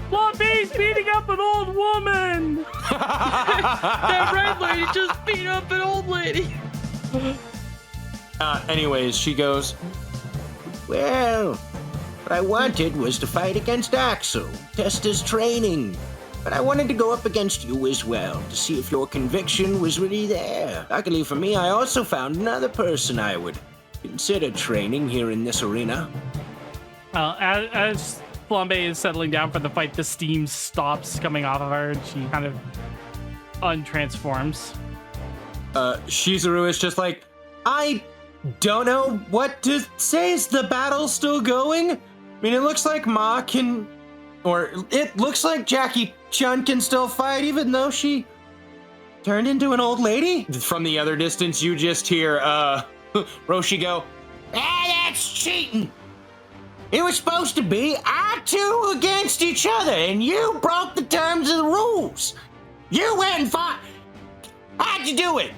Flambe's beating up an old woman. That red lady just beat up an old lady. Anyways, she goes, Well, what I wanted was to fight against Axel, test his training. But I wanted to go up against you as well, to see if your conviction was really there. Luckily for me, I also found another person I would consider training here in this arena. As Flambe is settling down for the fight, the steam stops coming off of her, and she kind of untransforms. Shizuru is just like, I don't know what to say. Is the battle still going? I mean, it looks like Ma can, or it looks like Jackie Chun can still fight, even though she turned into an old lady. From the other distance, you just hear Roshi go, That's cheating! It was supposed to be our two against each other, and you broke the terms of the rules. You went and fought. How'd you do it?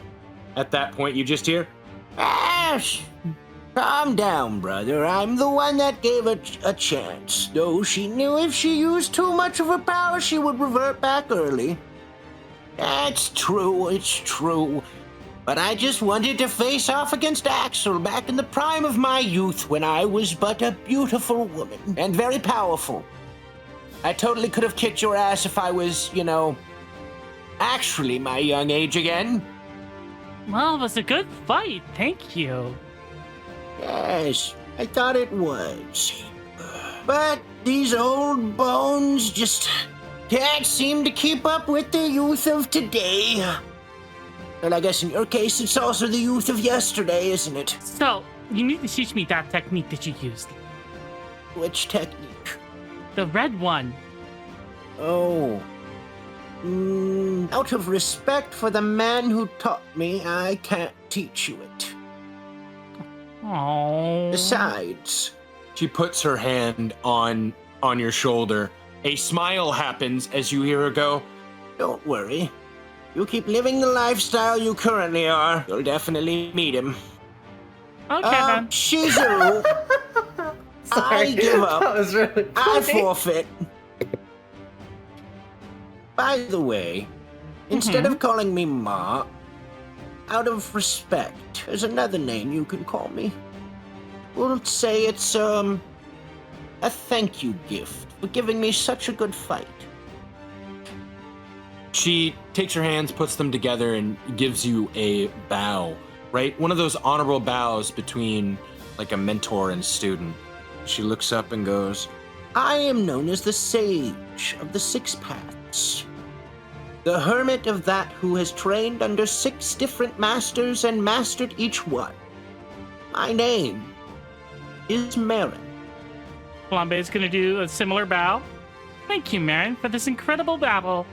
At that point, you just hear, Ash, calm down, brother. I'm the one that gave it a chance. Though she knew if she used too much of her power, she would revert back early. That's true, it's true. But I just wanted to face off against Axel back in the prime of my youth when I was but a beautiful woman and very powerful. I totally could have kicked your ass if I was, actually my young age again. Well, it was a good fight. Thank you. Yes, I thought it was. But these old bones just can't seem to keep up with the youth of today. And I guess in your case, it's also the youth of yesterday, isn't it? So, you need to teach me that technique that you used. Which technique? The red one. Oh. Out of respect for the man who taught me, I can't teach you it. Oh. Besides, she puts her hand on your shoulder. A smile happens as you hear her go, don't worry. You keep living the lifestyle you currently are, you'll definitely meet him. Okay, then. Shizuru, I give up. That was really funny. I forfeit. By the way, instead of calling me Ma, out of respect, there's another name you can call me. We'll say it's, a thank you gift for giving me such a good fight. She takes her hands, puts them together, and gives you a bow, right? One of those honorable bows between, like, a mentor and student. She looks up and goes, I am known as the Sage of the Six Paths. The hermit of that who has trained under 6 different masters and mastered each one. My name is Marin. Flambe is going to do a similar bow. Thank you, Marin, for this incredible battle.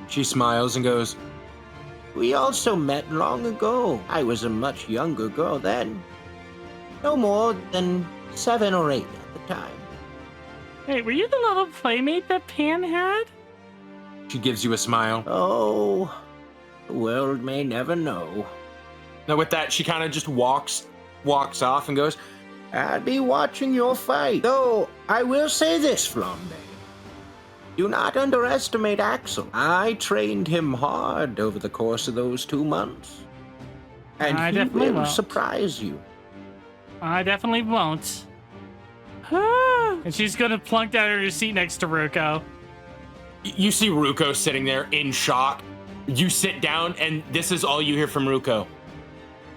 She smiles and goes, We also met long ago. I was a much younger girl then. No more than 7 or 8 at the time. Hey, were you the little playmate that Pan had? She gives you a smile. Oh, the world may never know. Now with that, she kind of just walks off and goes, I'll be watching your fight. Though, I will say this, Flambe. Do not underestimate Axel. I trained him hard over the course of those 2 months. And I he definitely will won't. surprise you. I definitely won't. And she's going to plunk down in her seat next to Ruko. You see Ruko sitting there in shock. You sit down, and this is all you hear from Ruko.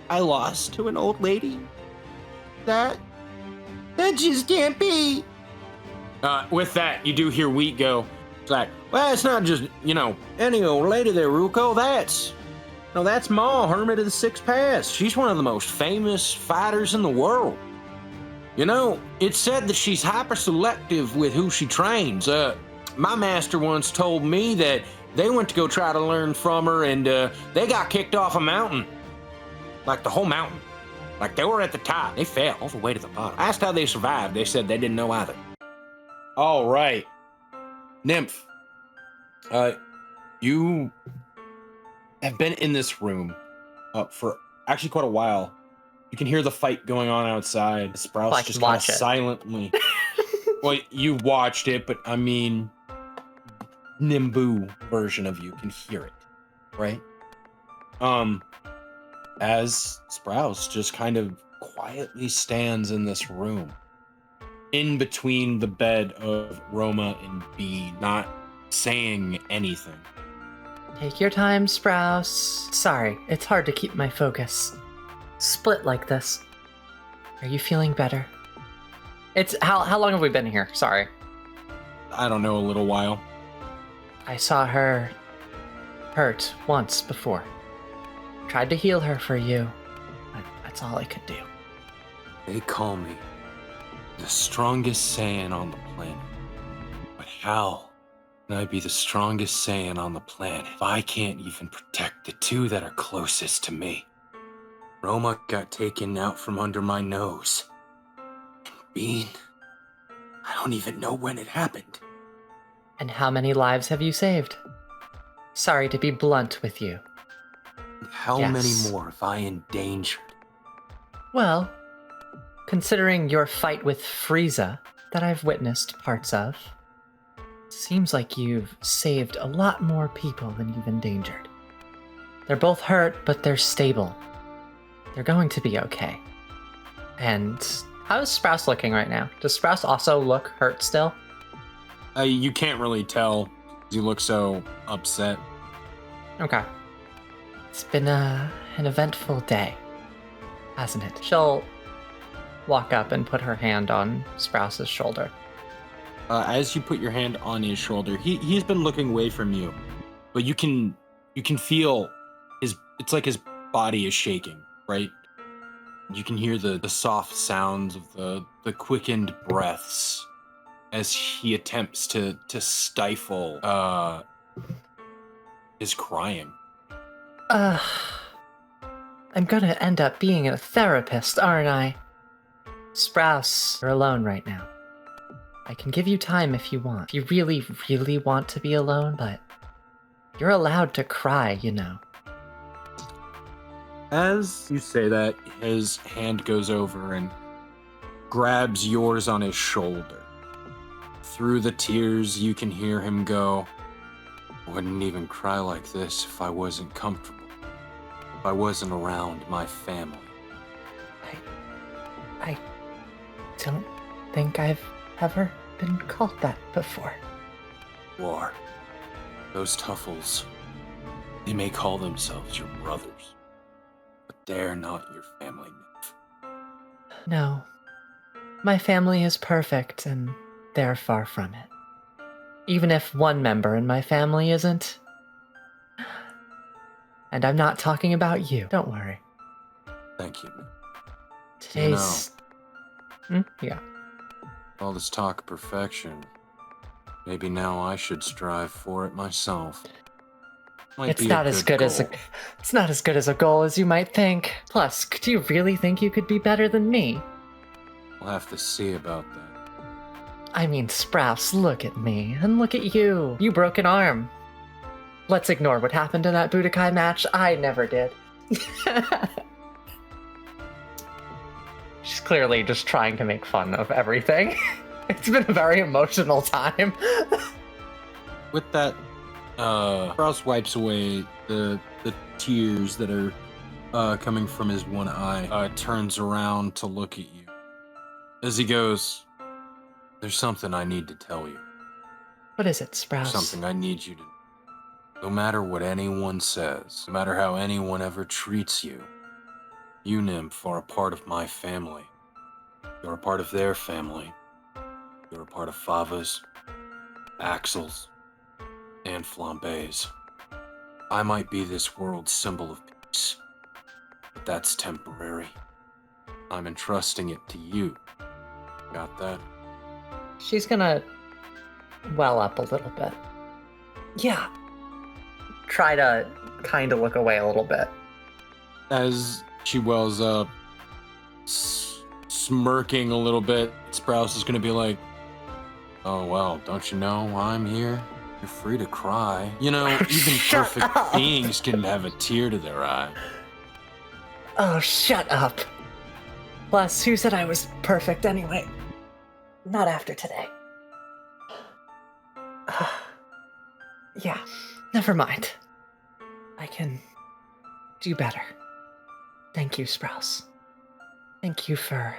I lost to an old lady? That just can't be. With that, you do hear Wheat go, It's like, well, it's not just, any old lady there, Ruko. That's Ma, Hermit of the Six Paths. She's one of the most famous fighters in the world. It's said that she's hyper selective with who she trains. My master once told me that they went to go try to learn from her and they got kicked off a mountain. Like the whole mountain. Like they were at the top. They fell all the way to the bottom. I asked how they survived. They said they didn't know either. All right. Nymph. You have been in this room for actually quite a while. You can hear the fight going on outside. Sprouse just kind of silently. Well, you watched it, but I mean, Nimbus version of you can hear it, right? As Sprouse just kind of quietly stands in this room, in between the bed of Roma and B, not saying anything. Take your time, Sprouse. Sorry, it's hard to keep my focus. Split like this. Are you feeling better? It's how long have we been here? Sorry. I don't know, a little while. I saw her hurt once before. Tried to heal her for you, but that's all I could do. They call me the strongest Saiyan on the planet. But how can I be the strongest Saiyan on the planet if I can't even protect the two that are closest to me? Roma got taken out from under my nose. And Bean, I don't even know when it happened. And how many lives have you saved? Sorry to be blunt with you. How Yes. many more have I endangered? Well, considering your fight with Frieza that I've witnessed parts of, seems like you've saved a lot more people than you've endangered. They're both hurt, but they're stable. They're going to be okay. And how's Sprouse looking right now? Does Sprouse also look hurt still? You can't really tell. You look so upset. Okay. It's been an eventful day, hasn't it? She'll walk up and put her hand on Sprouse's shoulder. As you put your hand on his shoulder, he's been looking away from you, but you can feel it's like his body is shaking, right? You can hear the soft sounds of the quickened breaths as he attempts to stifle his crying. I'm gonna end up being a therapist, aren't I? Sprouse, you're alone right now. I can give you time if you want. If you really, really want to be alone, but you're allowed to cry, you know. As you say that, his hand goes over and grabs yours on his shoulder. Through the tears, you can hear him go, I wouldn't even cry like this if I wasn't comfortable. If I wasn't around my family. I don't think I've ever been called that before. War. Those Tuffles, they may call themselves your brothers, but they're not your family, Nymph. No. My family is perfect, and they're far from it. Even if one member in my family isn't. And I'm not talking about you. Don't worry. Thank you, Nymph. Today's... Yeah. All this talk of perfection, maybe now I should strive for it myself. It's not as good as a goal as you might think. Plus, do you really think you could be better than me? We'll have to see about that. I mean, Sprouse, look at me, and look at you. You broke an arm. Let's ignore what happened in that Budokai match. I never did. She's clearly just trying to make fun of everything. It's been a very emotional time. With that, Sprouse wipes away the tears that are coming from his one eye, turns around to look at you. As he goes, there's something I need to tell you. What is it, Sprouse? Something I need you to... No matter what anyone says, no matter how anyone ever treats you, you, Nymph, are a part of my family. You're a part of their family. You're a part of Fava's, Axel's, and Flambe's. I might be this world's symbol of peace, but that's temporary. I'm entrusting it to you. Got that? She's gonna well up a little bit. Yeah. Try to kind of look away a little bit. As She wells up, smirking a little bit. Sprouse is gonna be like, "Oh well, don't you know I'm here? You're free to cry. You know, even perfect beings can have a tear to their eye." Oh, shut up. Plus, who said I was perfect anyway? Not after today. Yeah, never mind. I can do better. Thank you, Sprouse. Thank you for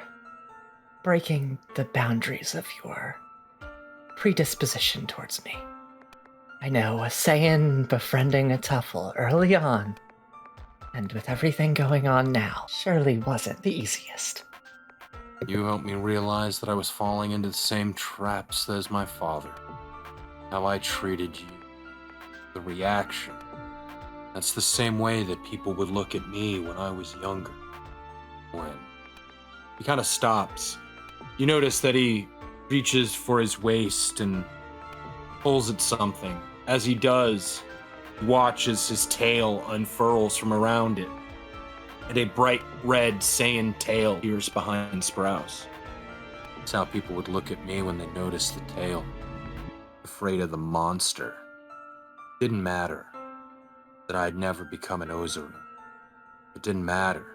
breaking the boundaries of your predisposition towards me. I know a Saiyan befriending a Tuffle early on, and with everything going on now, surely wasn't the easiest. You helped me realize that I was falling into the same traps as my father. How I treated you. The reaction. That's the same way that people would look at me when I was younger. When he kind of stops. You notice that he reaches for his waist and pulls at something. As he does, he watches his tail unfurls from around it, and a bright red Saiyan tail appears behind Sprouse. That's how people would look at me when they noticed the tail. Afraid of the monster. Didn't matter that I'd never become an Ozaru. It didn't matter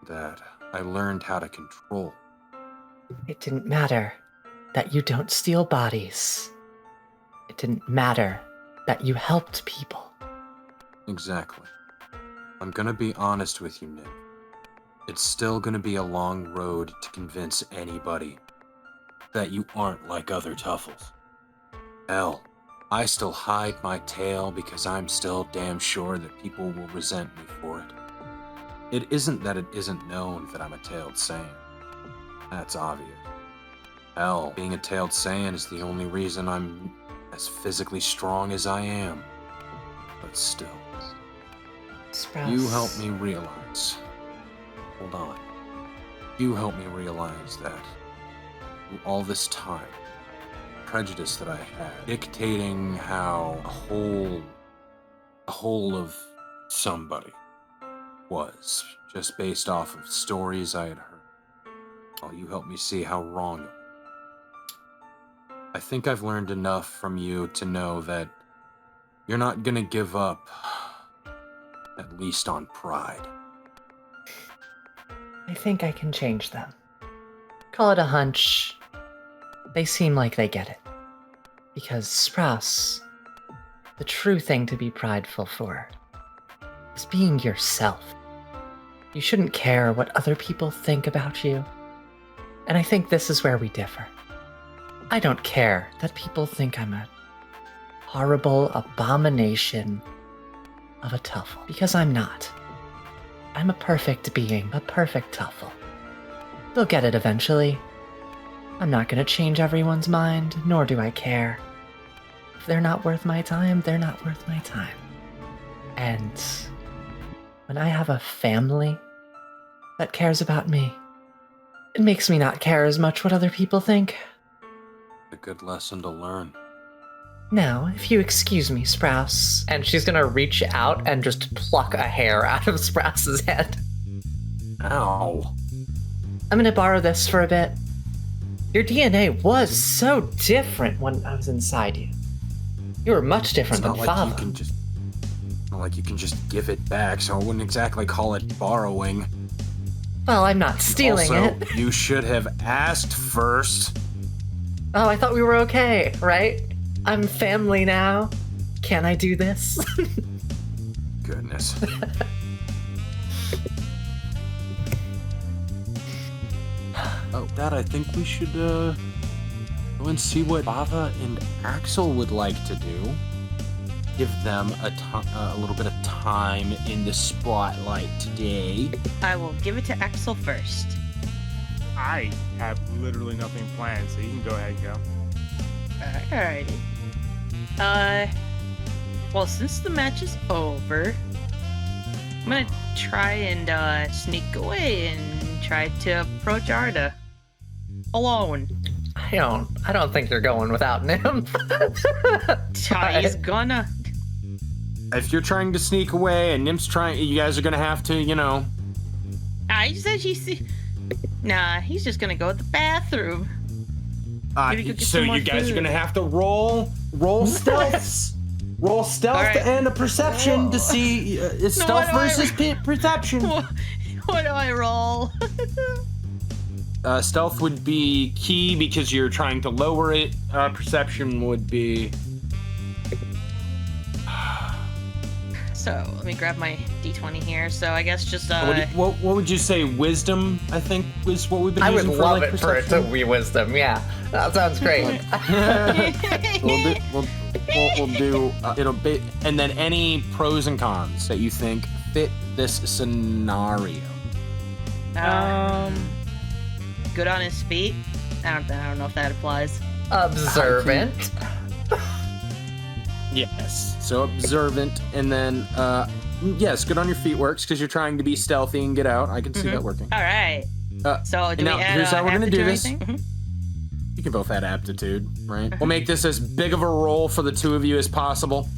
that I learned how to control. It didn't matter that you don't steal bodies. It didn't matter that you helped people. Exactly. I'm gonna be honest with you, Nick. It's still gonna be a long road to convince anybody that you aren't like other Tuffles. Hell, I still hide my tail because I'm still damn sure that people will resent me for it. It isn't that it isn't known that I'm a tailed Saiyan. That's obvious. Hell, being a tailed Saiyan is the only reason I'm as physically strong as I am. But still, Sprouse. you helped me realize. Hold on. You helped me realize that through all this time, prejudice that I had, dictating how a whole of somebody was, just based off of stories I had heard. Oh, you helped me see how wrong it was. I think I've learned enough from you to know that you're not gonna give up, at least on pride. I think I can change them. Call it a hunch. They seem like they get it. Because, Sprouse, the true thing to be prideful for is being yourself. You shouldn't care what other people think about you. And I think this is where we differ. I don't care that people think I'm a horrible abomination of a Tuffle, because I'm not. I'm a perfect being, a perfect Tuffle. They'll get it eventually. I'm not going to change everyone's mind, nor do I care. If they're not worth my time, they're not worth my time. And when I have a family that cares about me, it makes me not care as much what other people think. A good lesson to learn. Now, if you excuse me, Sprouse. And she's gonna reach out and just pluck a hair out of Sprouse's head. Ow. I'm gonna borrow this for a bit. Your DNA was so different when I was inside you. You were much different It's than not like Father. you can just, not like you can just give it back, so I wouldn't exactly call it borrowing. Well, I'm not stealing Also, it. you should have asked first. Oh, I thought we were okay, right? I'm family now. Can I do this? Goodness. Oh, Dad, I think we should go and see what Bava and Axel would like to do. Give them a little bit of time in the spotlight today. I will give it to Axel first. I have literally nothing planned, so you can go ahead and go. Alrighty. Well, since the match is over, I'm gonna try and sneak away and try to approach Arda alone. I don't think you're going without Nim. He's gonna. If you're trying to sneak away and Nim's trying, you guys are gonna have to, I said Nah, he's just gonna go to the bathroom. Maybe go get So some more you guys are food. gonna have to roll stealths. Roll stealth All right. and a perception to see stealth what do I versus perception. What do I roll? Stealth would be key because you're trying to lower it. Perception would be. So let me grab my d20 here. So I guess just What would you say? Wisdom, I think, is what we've been I would using for love like it for it perception. to be wisdom. Yeah, that sounds great. We'll do it'll be, and then any pros and cons that you think fit this scenario. Good on his feet. I don't know if that applies. Observant. Yes. So observant, and then yes, good on your feet works because you're trying to be stealthy and get out. I can see that working. All right. So do now, we add here's how we're gonna do aptitude or this. anything? You can both add aptitude, right? We'll make this as big of a roll for the two of you as possible.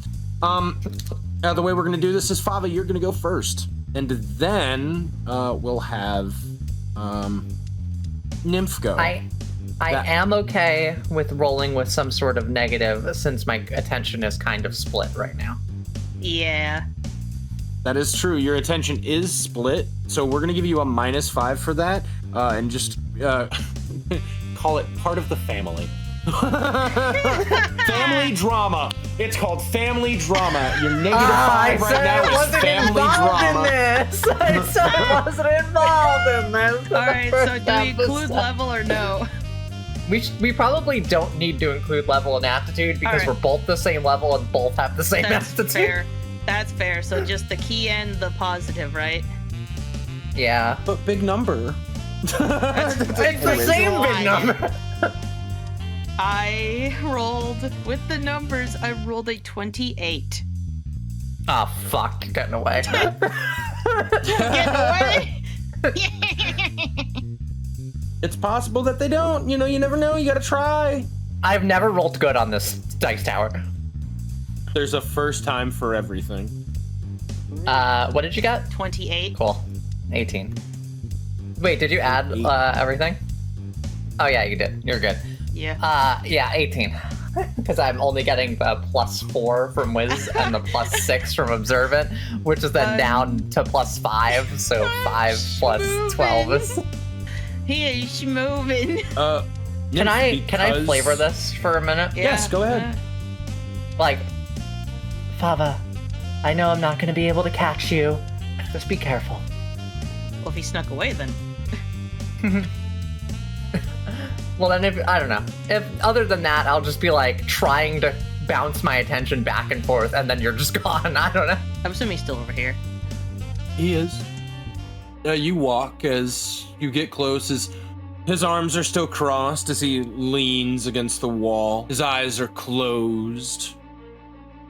The way we're gonna do this is Fava, you're gonna go first, and then we'll have Nymph go. I am okay with rolling with some sort of negative since my attention is kind of split right now. Yeah. That is true. Your attention is split, so we're gonna give you a -5 for that, and just call it part of the family. Family drama. It's called family drama. Your -5 right now is family drama. This. I said I wasn't involved in this. All right. So do we include level or no? We probably don't need to include level and aptitude because All right. we're both the same level and both have the same That's aptitude. fair. That's fair. So just the key and the positive, right? Yeah. But big number. It's the same Why? big number. I rolled with the numbers. I rolled a 28. Oh, fuck. Getting away. Get away! It's possible that they don't. You know, you never know. You gotta try. I've never rolled good on this dice tower. There's a first time for everything. What did you get? 28. Cool. 18. Wait, did you add everything? Oh yeah, you did. You're good. Yeah. Yeah, 18. Because I'm only getting the +4 from Wiz and the +6 from Observant, which is then down to +5, so 5 plus 12 is... He is moving. Can I flavor this for a minute? Yes, go ahead. Like, Fava, I know I'm not gonna be able to catch you. Just be careful. Well, if he snuck away, then. Well, then I don't know. If other than that, I'll just be like trying to bounce my attention back and forth, and then you're just gone. I don't know. I'm assuming he's still over here. He is. You walk as you get close. His arms are still crossed as he leans against the wall. His eyes are closed.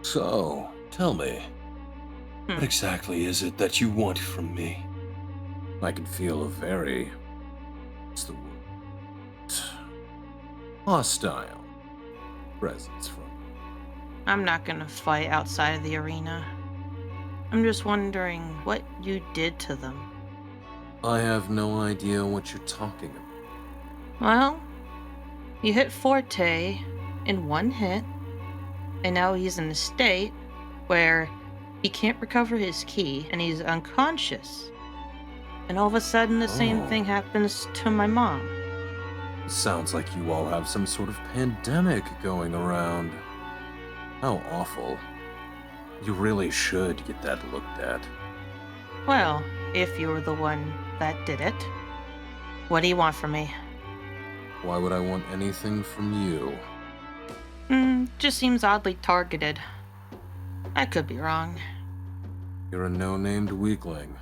So, tell me, what exactly is it that you want from me? I can feel a very, what's the word? Hostile presence from you. I'm not gonna fight outside of the arena. I'm just wondering what you did to them. I have no idea what you're talking about. Well, you hit Forte in one hit, and now he's in a state where he can't recover his key and he's unconscious. And all of a sudden, the same thing happens to my mom. Sounds like you all have some sort of pandemic going around. How awful. You really should get that looked at. Well, if you were the one that did it, what do you want from me? Why would I want anything from you? Just seems oddly targeted. I could be wrong. You're a no-named weakling.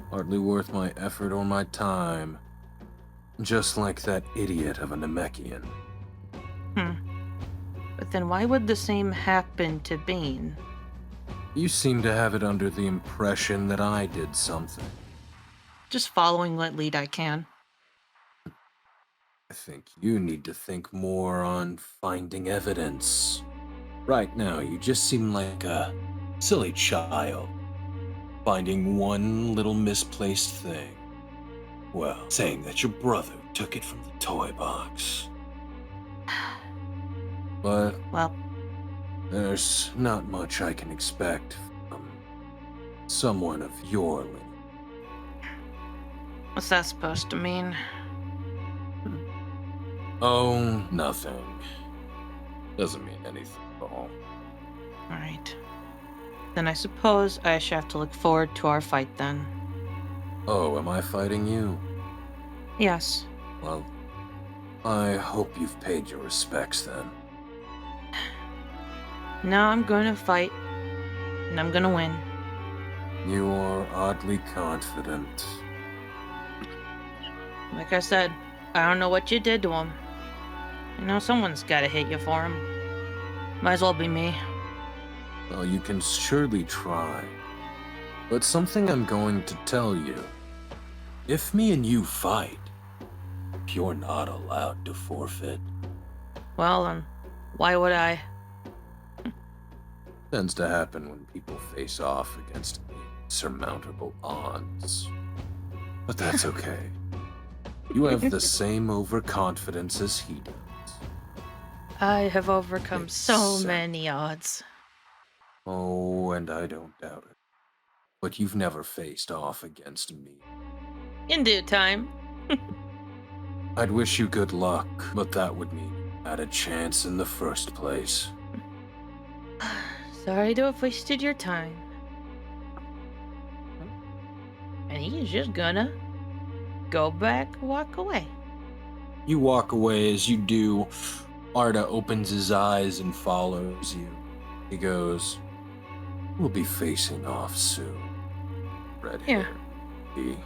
Hardly worth my effort or my time. Just like that idiot of a Namekian. But then why would the same happen to Bean? You seem to have it under the impression that I did something. Just following what lead I can. I think you need to think more on finding evidence. Right now, you just seem like a silly child, finding one little misplaced thing. Well, saying that your brother took it from the toy box. But Well, there's not much I can expect from someone of your lineage. what's that supposed to mean? Oh, nothing. Doesn't mean anything at all. Alright. Then I suppose I should have to look forward to our fight then. Oh, am I fighting you? Yes. Well, I hope you've paid your respects then. Now I'm gonna fight, and I'm gonna win. You are oddly confident. Like I said, I don't know what you did to him. You know, someone's gotta hate you for him. Might as well be me. Well, you can surely try. But something I'm going to tell you. If me and you fight, you're not allowed to forfeit. Well, then, why would I? Tends to happen when people face off against insurmountable odds. But that's okay. You have the same overconfidence as he does. I have overcome so Exactly. many odds. Oh, and I don't doubt it. But you've never faced off against me. In due time. I'd wish you good luck, but that would mean you had a chance in the first place. Sorry to have wasted your time. And he's just gonna go back, walk away. You walk away. As you do, Arda opens his eyes and follows you. He goes, "We'll be facing off soon." Red Yeah. hair. He...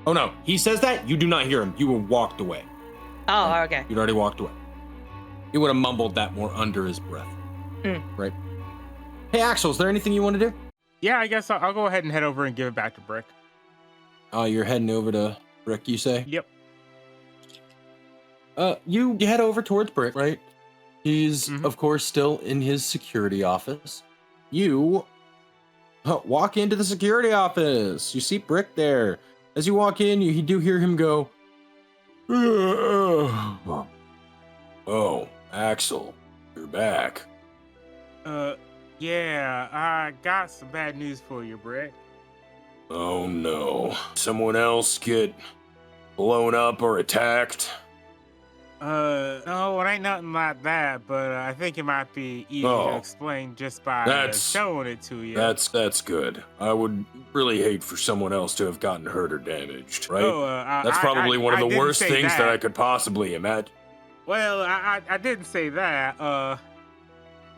Oh no, he says that? You do not hear him. You were walked away. Oh, okay. You'd already walked away. He would have mumbled that more under his breath. Right? Hey, Axel, is there anything you want to do? Yeah, I guess I'll go ahead and head over and give it back to Brick. You're heading over to Brick, you say? Yep. You head over towards Brick, right? He's, Mhm. of course, still in his security office. You walk into the security office. You see Brick there. As you walk in, you do hear him go, "Oh, Axel, you're back." Yeah, I got some bad news for you, Brick. Oh no. Someone else get blown up or attacked? No, it ain't nothing like that, but I think it might be easy Oh. to explain just by That's- showing it to you. That's good. I would really hate for someone else to have gotten hurt or damaged, right? Oh, That's probably one of the didn't worst say things that I could possibly imagine. Well, I didn't say that.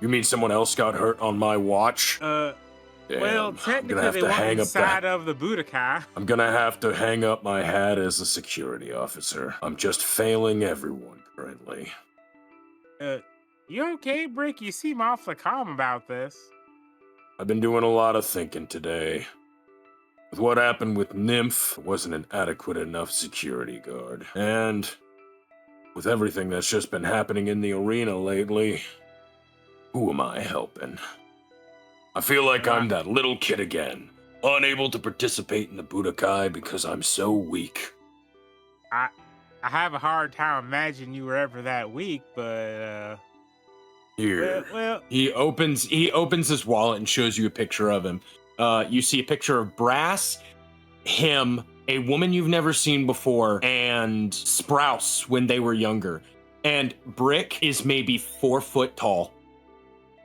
You mean someone else got hurt on my watch? Damn, Well, I'm gonna technically have they to weren't hang up inside that. of the Budokai. I'm gonna have to hang up my hat as a security officer. I'm just failing everyone currently. You okay, Brick? You seem awfully calm about this. I've been doing a lot of thinking today. With what happened with Nymph, I wasn't an adequate enough security guard. And with everything that's just been happening in the arena lately, who am I helping? I feel like I'm that little kid again, unable to participate in the Budokai because I'm so weak. I have a hard time imagining you were ever that weak, but Here. well, He opens his wallet and shows you a picture of him. You see a picture of Brass, him, a woman you've never seen before, and Sprouse when they were younger. And Brick is maybe 4 foot tall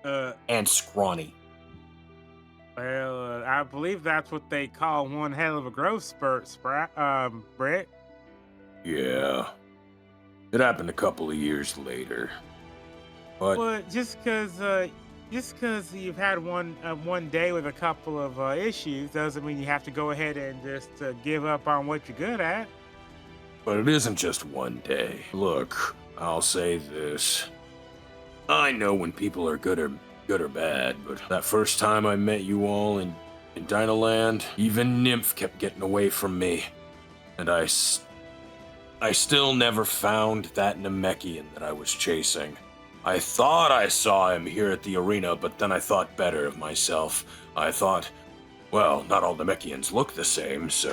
and scrawny. well, I believe that's what they call one hell of a growth spurt, Brick. Yeah. It happened a couple of years later. But Well, just because you've had one day with a couple of issues doesn't mean you have to go ahead and just give up on what you're good at. it isn't just one day. Look, I'll say this. I know when people are good or bad, but that first time I met you all in Dynaland, even Nymph kept getting away from me. And I still never found that Namekian that I was chasing. I thought I saw him here at the arena, but then I thought better of myself. I thought, well, not all Namekians look the same, so...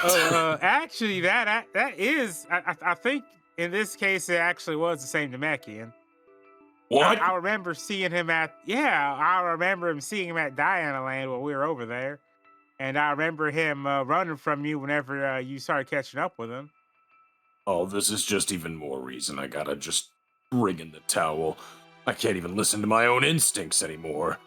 Actually, that is. I think in this case it actually was the same Namekian. What? I remember seeing him at. Yeah, I remember him seeing him at Diana Land when we were over there, and I remember him running from you whenever you started catching up with him. Oh, this is just even more reason I gotta just ring in the towel. I can't even listen to my own instincts anymore.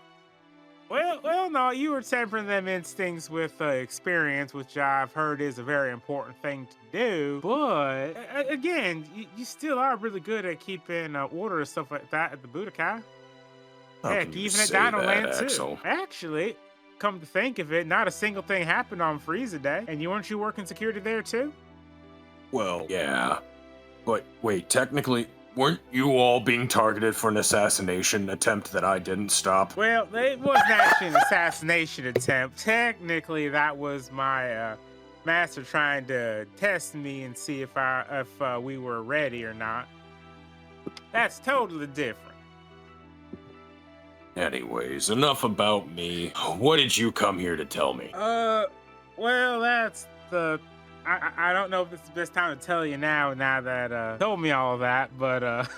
Well, no, you were tempering them instincts with experience, which I've heard is a very important thing to do. But again, you still are really good at keeping order and stuff like that at the Budokai. How Heck, can you even at say Dino that, Land too. Axel? Actually, come to think of it, not a single thing happened on Frieza Day, and weren't you working security there too? Well, yeah. But wait, technically, weren't you all being targeted for an assassination attempt that I didn't stop? Well, it wasn't actually an assassination attempt. Technically, that was my master trying to test me and see if we were ready or not. That's totally different. Anyways, enough about me. What did you come here to tell me? Well, that's the. I don't know if it's the best time to tell you now that told me all that, but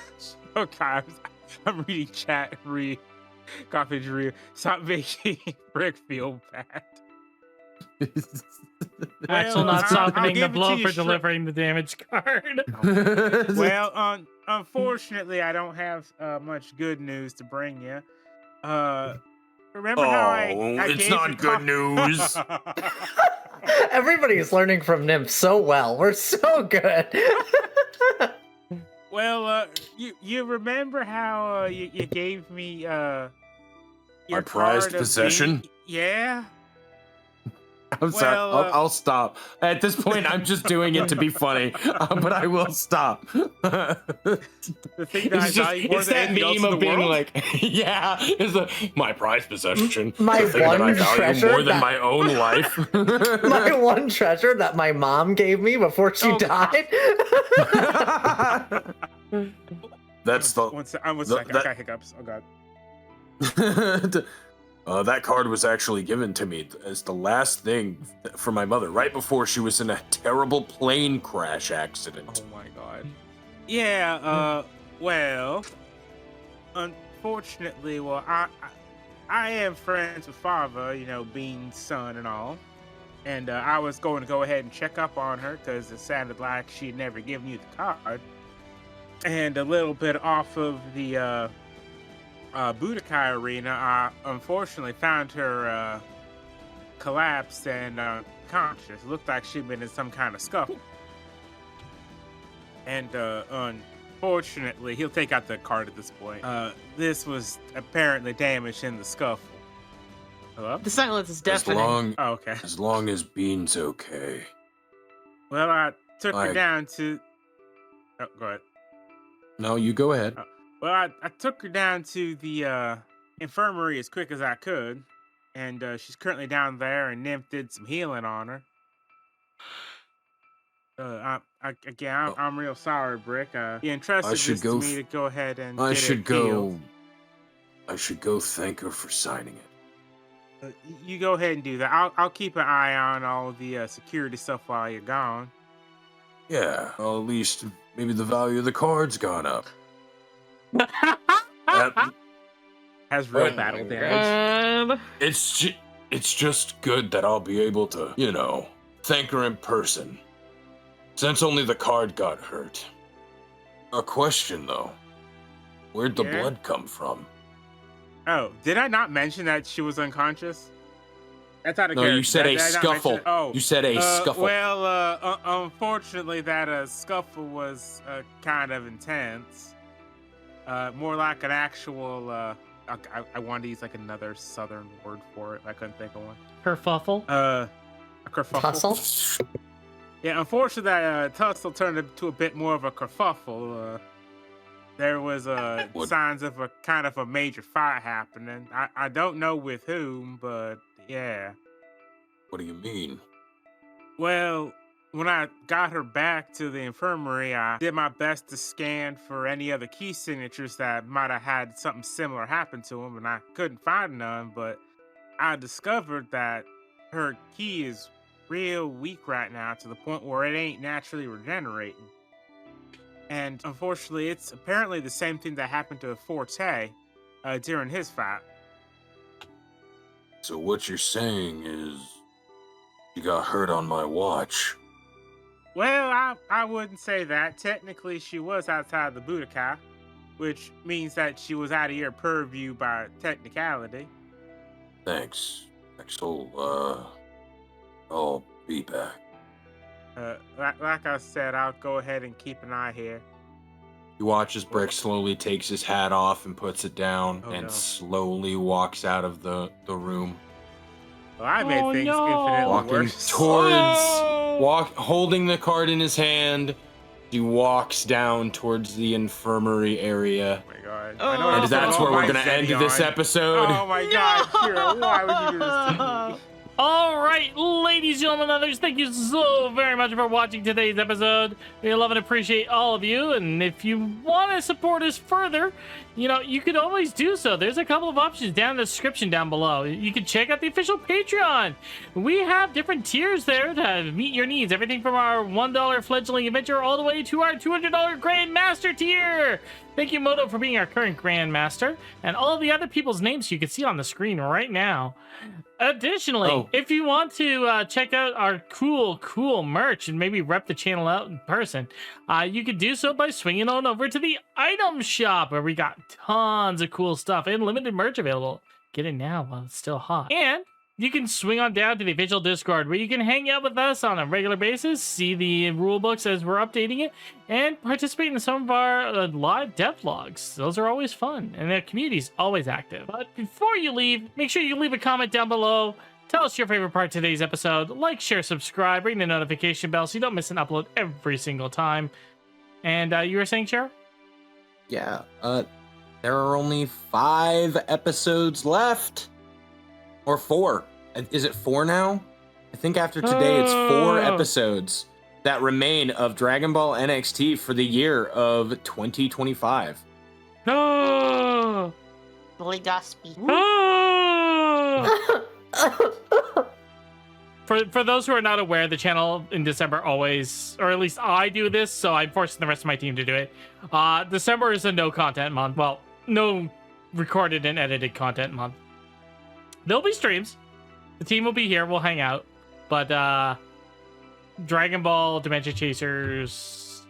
sometimes I'm reading chat and read coffee to read. Stop making Rick feel bad. Axel Well, not I'll softening the give it to blow you for straight. delivering the damage card. Well, unfortunately, I don't have much good news to bring you. Remember how I it's gave not you good news. Everybody is learning from Nymph so well. We're so good. Well, you remember how you gave me your My prized card of possession? Yeah. I'm sorry. Well, I'll stop. At this point, I'm just doing it to be funny, but I will stop. The thing that I value more it's than that anything else meme in of the being world? like, yeah, my prized possession. My the thing that I one value treasure more than that- my own life. My one treasure that my mom gave me before she Oh, died. That's the. One second. that- I got hiccups. Oh god. That card was actually given to me as the last thing for my mother, right before she was in a terrible plane crash accident. Oh my god. Yeah. Well, unfortunately, I am friends with Fava, Bean's son and all. And I was going to go ahead and check up on her because it sounded like she'd never given you the card. And a little bit off of the Budokai arena, I unfortunately found her collapsed and unconscious. Looked like she'd been in some kind of scuffle. And unfortunately, he'll take out the card at this point. This was apparently damaged in the scuffle. Hello? The silence is As deafening. Okay. long as Bean's okay. Well, I took her I- down to. Oh, go ahead. No, you go ahead. Well, I took her down to the infirmary as quick as I could, and she's currently down there, and Nymph did some healing on her. I'm real sorry, Brick. He entrusted should this go to me to go ahead and I get should it healed. go. I should go thank her for signing it. You go ahead and do that. I'll keep an eye on all the security stuff while you're gone. Yeah, well, at least maybe the value of the card's gone up. Has real Oh battle my damage. It's just good that I'll be able to, thank her in person. Since only the card got hurt. A question though. Where'd the Yeah? blood come from? Oh, did I not mention that she was unconscious? That's out of No, character. you said Did a I not mention scuffle. it? Oh, You said a scuffle. Well, unfortunately, that scuffle was kind of intense. More like an actual. I wanted to use like another southern word for it. I couldn't think of one. Kerfuffle. A kerfuffle. Tussle? Yeah, unfortunately, that tussle turned into a bit more of a kerfuffle. There was What? signs of a kind of a major fight happening. I don't know with whom, but yeah. What do you mean? Well, when I got her back to the infirmary, I did my best to scan for any other key signatures that might have had something similar happen to them, and I couldn't find none, but I discovered that her key is real weak right now to the point where it ain't naturally regenerating. And unfortunately, it's apparently the same thing that happened to Forte during his fight. So what you're saying is you got hurt on my watch. Well, I wouldn't say that. Technically, she was outside the Budokai, which means that she was out of your purview by technicality. Thanks, Axel. I'll be back. Like I said, I'll go ahead and keep an eye here. You watch as Brick slowly takes his hat off and puts it down slowly walks out of the room. Well, I made things infinitely Walking worse. towards, holding the card in his hand, he walks down towards the infirmary area. Oh my god. Oh. I know And that's where we're going to end this Zedion. episode. Oh my god, Kira, why would you do this to me? All right, ladies, gentlemen, others, thank you so very much for watching today's episode. We love and appreciate all of you. And if you want to support us further, you could always do so. There's a couple of options down in the description down below. You can check out the official Patreon. We have different tiers there to meet your needs. Everything from our $1 fledgling adventure all the way to our $200 Grandmaster tier. Thank you, Moto, for being our current Grandmaster, and all the other people's names you can see on the screen right now. Additionally, if you want to check out our cool merch and maybe rep the channel out in person, you can do so by swinging on over to the item shop, where we got tons of cool stuff and limited merch available. Get it now while it's still hot. And you can swing on down to the official Discord, where you can hang out with us on a regular basis, see the rule books as we're updating it, and participate in some of our live devlogs. Those are always fun, and the community's always active. But before you leave, make sure you leave a comment down below. Tell us your favorite part of today's episode. Like, share, subscribe, ring the notification bell so you don't miss an upload every single time. And you were saying, Cheryl? Yeah, there are only 5 episodes left. Or 4. Is it 4 now? I think after today it's 4 episodes that remain of Dragon Ball NXT for the year of 2025. No! Holy gospel. For those who are not aware, the channel in December always, or at least I do this, so I'm forcing the rest of my team to do it. December is a no content month. Well, no recorded and edited content month. There'll be streams. The team will be here. We'll hang out. But Dragon Ball, Dementia Chasers,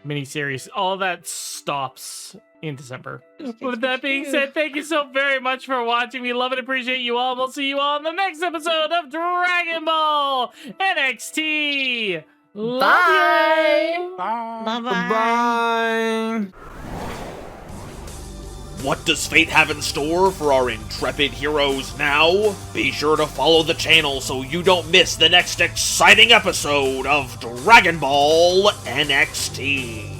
miniseries, all that stops in December. With that being said, thank you so very much for watching. We love and appreciate you all. We'll see you all in the next episode of Dragon Ball NXT. Love you. Bye. Bye. What does fate have in store for our intrepid heroes now? Be sure to follow the channel so you don't miss the next exciting episode of Dragon Ball NXT.